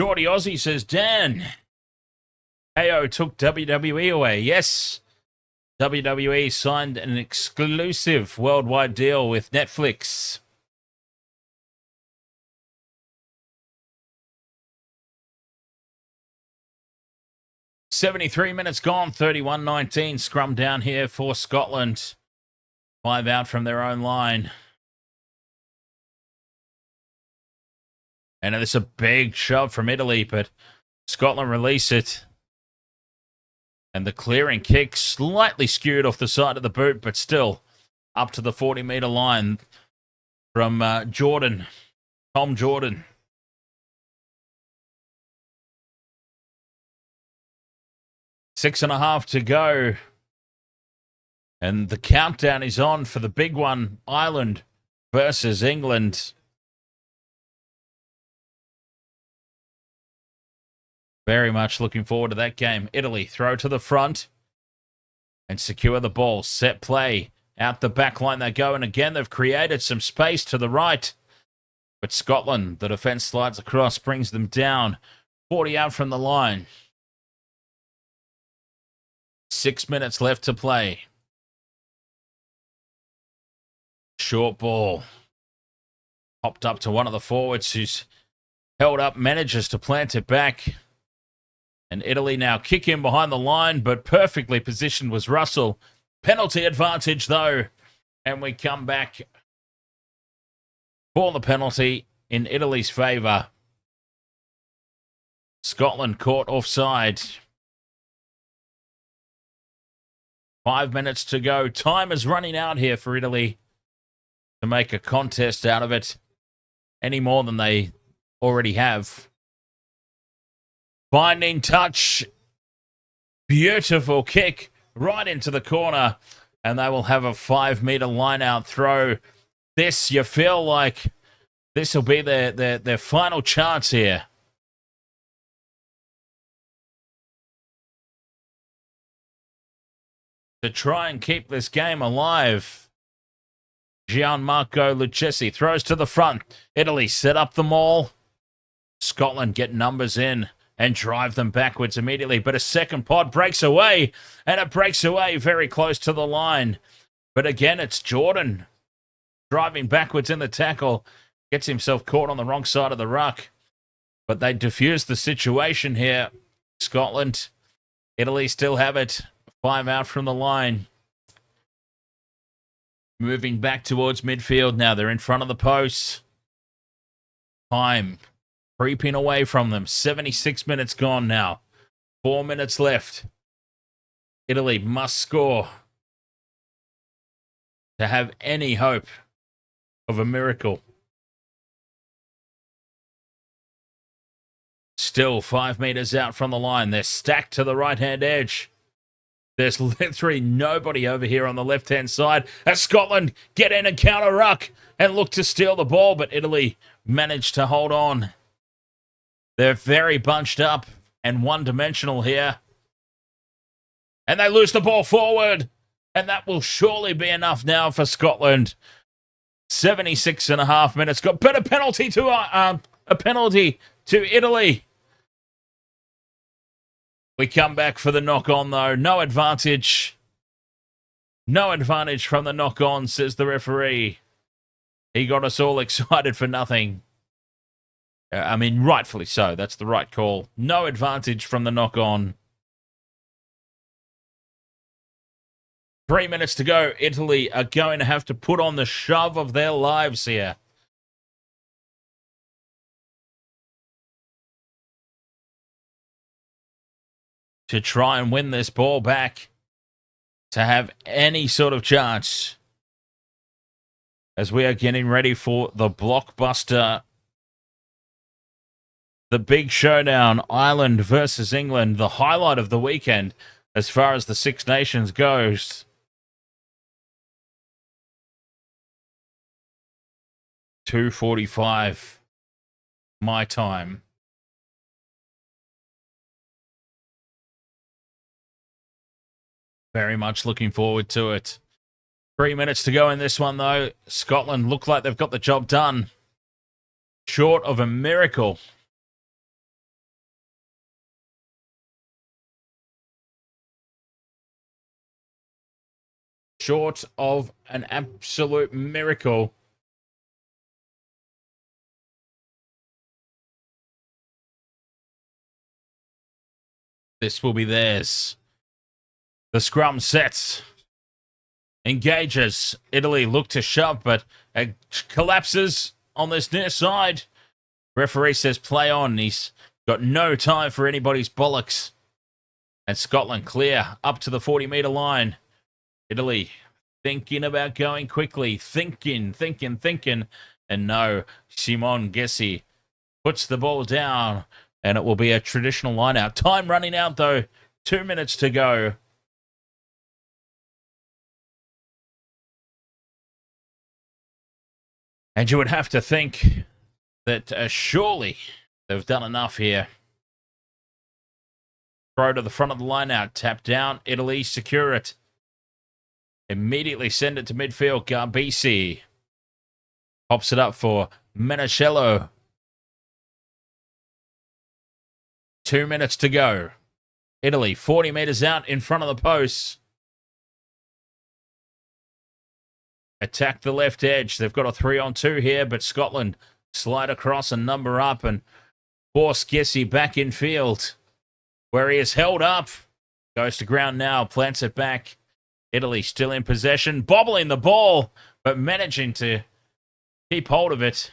Geordie Aussie says, Dan, KO took WWE away. Yes, WWE signed an exclusive worldwide deal with Netflix. "73 minutes gone, 31-19. Scrum down here for Scotland. 5 out from their own line. And it's a big shove from Italy, but Scotland release it. And the clearing kick slightly skewed off the side of the boot, but still up to the 40-meter line from Jordan, Tom Jordan. Six and a half to go. And the countdown is on for the big one, Ireland versus England. Very much looking forward to that game. Italy throw to the front and secure the ball. Set play. Out the back line they go. And again, they've created some space to the right. But Scotland, the defence slides across, brings them down. 40 out from the line. 6 minutes left to play. Short ball. Popped up to one of the forwards who's held up, manages to plant it back. And Italy now kick in behind the line, but perfectly positioned was Russell. Penalty advantage, though. And we come back for the penalty in Italy's favour. Scotland caught offside. 5 minutes to go. Time is running out here for Italy to make a contest out of it any more than they already have. Binding touch. Beautiful kick right into the corner. And they will have a 5-metre line-out throw. This, you feel like this will be their final chance here. To try and keep this game alive. Gianmarco Lucchesi throws to the front. Italy set up the maul. Scotland get numbers in and drive them backwards immediately. But a second pod breaks away, and it breaks away very close to the line. But again, it's Jordan driving backwards in the tackle. Gets himself caught on the wrong side of the ruck. But they diffuse the situation here. Scotland, Italy still have it. 5 out from the line. Moving back towards midfield now. They're in front of the posts. Time creeping away from them. 76 minutes gone now. 4 minutes left. Italy must score to have any hope of a miracle. Still 5 meters out from the line. They're stacked to the right-hand edge. There's literally nobody over here on the left-hand side. As Scotland get in and counter ruck and look to steal the ball, but Italy managed to hold on. They're very bunched up and one-dimensional here. And they lose the ball forward. And that will surely be enough now for Scotland. 76.5 minutes. Got but a penalty to Italy. We come back for the knock-on, though. No advantage. No advantage from the knock-on, says the referee. He got us all excited for nothing. I mean, rightfully so. That's the right call. No advantage from the knock-on. 3 minutes to go. Italy are going to have to put on the shove of their lives here. To try and win this ball back. To have any sort of chance. As we are getting ready for the blockbuster. The big showdown. Ireland versus England. The highlight of the weekend as far as the Six Nations goes. 2:45 my time. Very much looking forward to it. 3 minutes to go in this one, though. Scotland look like they've got the job done. Short of a miracle. Short of an absolute miracle. This will be theirs. The scrum sets. Engages. Italy look to shove, but it collapses on this near side. Referee says play on. He's got no time for anybody's bollocks. And Scotland clear up to the 40-metre line. Italy thinking about going quickly. Thinking. And no, Simon Gessi puts the ball down. And it will be a traditional line-out. Time running out, though. 2 minutes to go. And you would have to think that surely they've done enough here. Throw to the front of the line-out. Tap down. Italy secure it. Immediately send it to midfield. Garbisi pops it up for Menacello. 2 minutes to go. Italy 40 meters out in front of the posts. Attack the left edge. They've got a 3-on-2 here, but Scotland slide across and number up and force Gessi back in field where he is held up. Goes to ground now, plants it back. Italy still in possession, bobbling the ball, but managing to keep hold of it.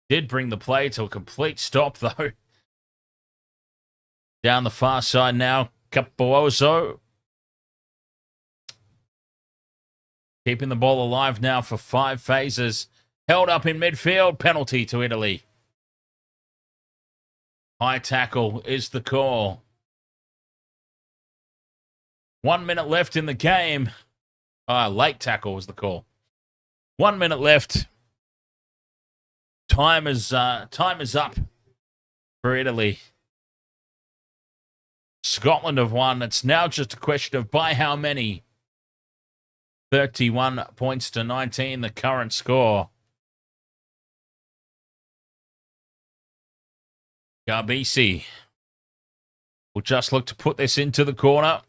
Did bring the play to a complete stop, though. Down the far side now, Capuozzo. Keeping the ball alive now for 5 phases. Held up in midfield, penalty to Italy. High tackle is the call. 1 minute left in the game. Late tackle was the call. 1 minute left. Time is up for Italy. Scotland have won. It's now just a question of by how many. 31 points to 19, the current score. Garbisi will just look to put this into the corner.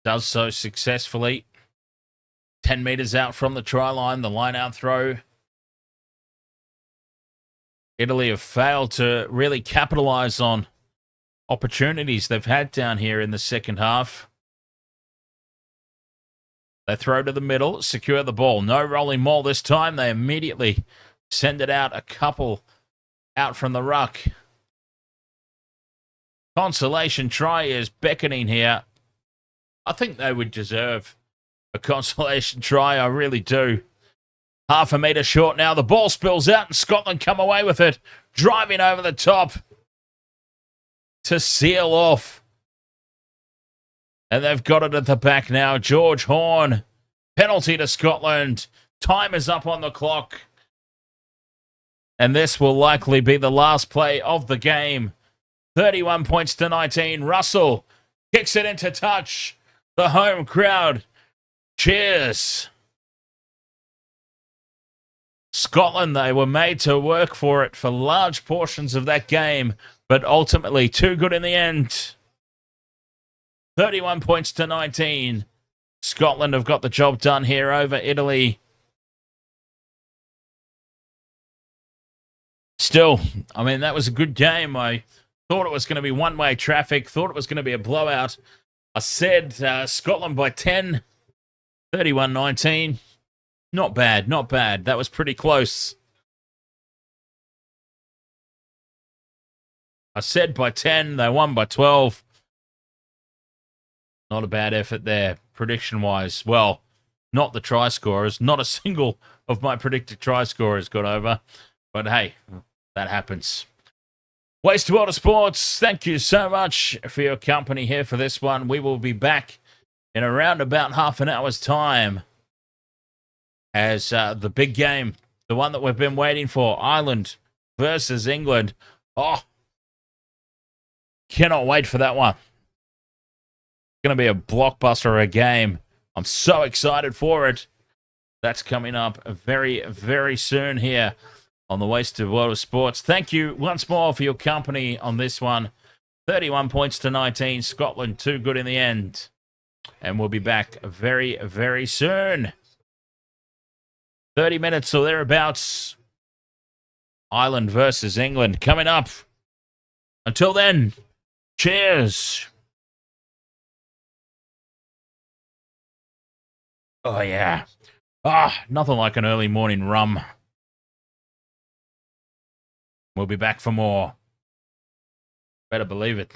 Does so successfully. 10 meters out from the try line, the line out throw. Italy have failed to really capitalize on opportunities they've had down here in the second half. They throw to the middle, secure the ball. No rolling maul this time. They immediately send it out, a couple out from the ruck. Consolation try is beckoning here. I think they would deserve a consolation try. I really do. Half a metre short now. The ball spills out and Scotland come away with it. Driving over the top to seal off. And they've got it at the back now. George Horn. Penalty to Scotland. Time is up on the clock. And this will likely be the last play of the game. 31 points to 19. Russell kicks it into touch. The home crowd cheers. Scotland, they were made to work for it for large portions of that game, but ultimately too good in the end. 31 points to 19. Scotland have got the job done here over Italy. Still, I mean, that was a good game. I thought it was going to be one-way traffic, thought it was going to be a blowout. I said Scotland by 10, 31-19. Not bad, not bad. That was pretty close. I said by 10, they won by 12. Not a bad effort there, prediction-wise. Well, not the try scorers. Not a single of my predicted try scorers got over. But hey, that happens. Waste to World of Sports, thank you so much for your company here for this one. We will be back in around about half an hour's time as the big game, the one that we've been waiting for, Ireland versus England. Oh, cannot wait for that one. It's going to be a blockbuster of a game. I'm so excited for it. That's coming up very, very soon here on the Wasted World of Sports. Thank you once more for your company on this one. 31 points to 19. Scotland too good in the end. And we'll be back very, very soon. 30 minutes or thereabouts. Ireland versus England coming up. Until then, cheers. Oh, yeah. Nothing like an early morning rum. We'll be back for more. Better believe it.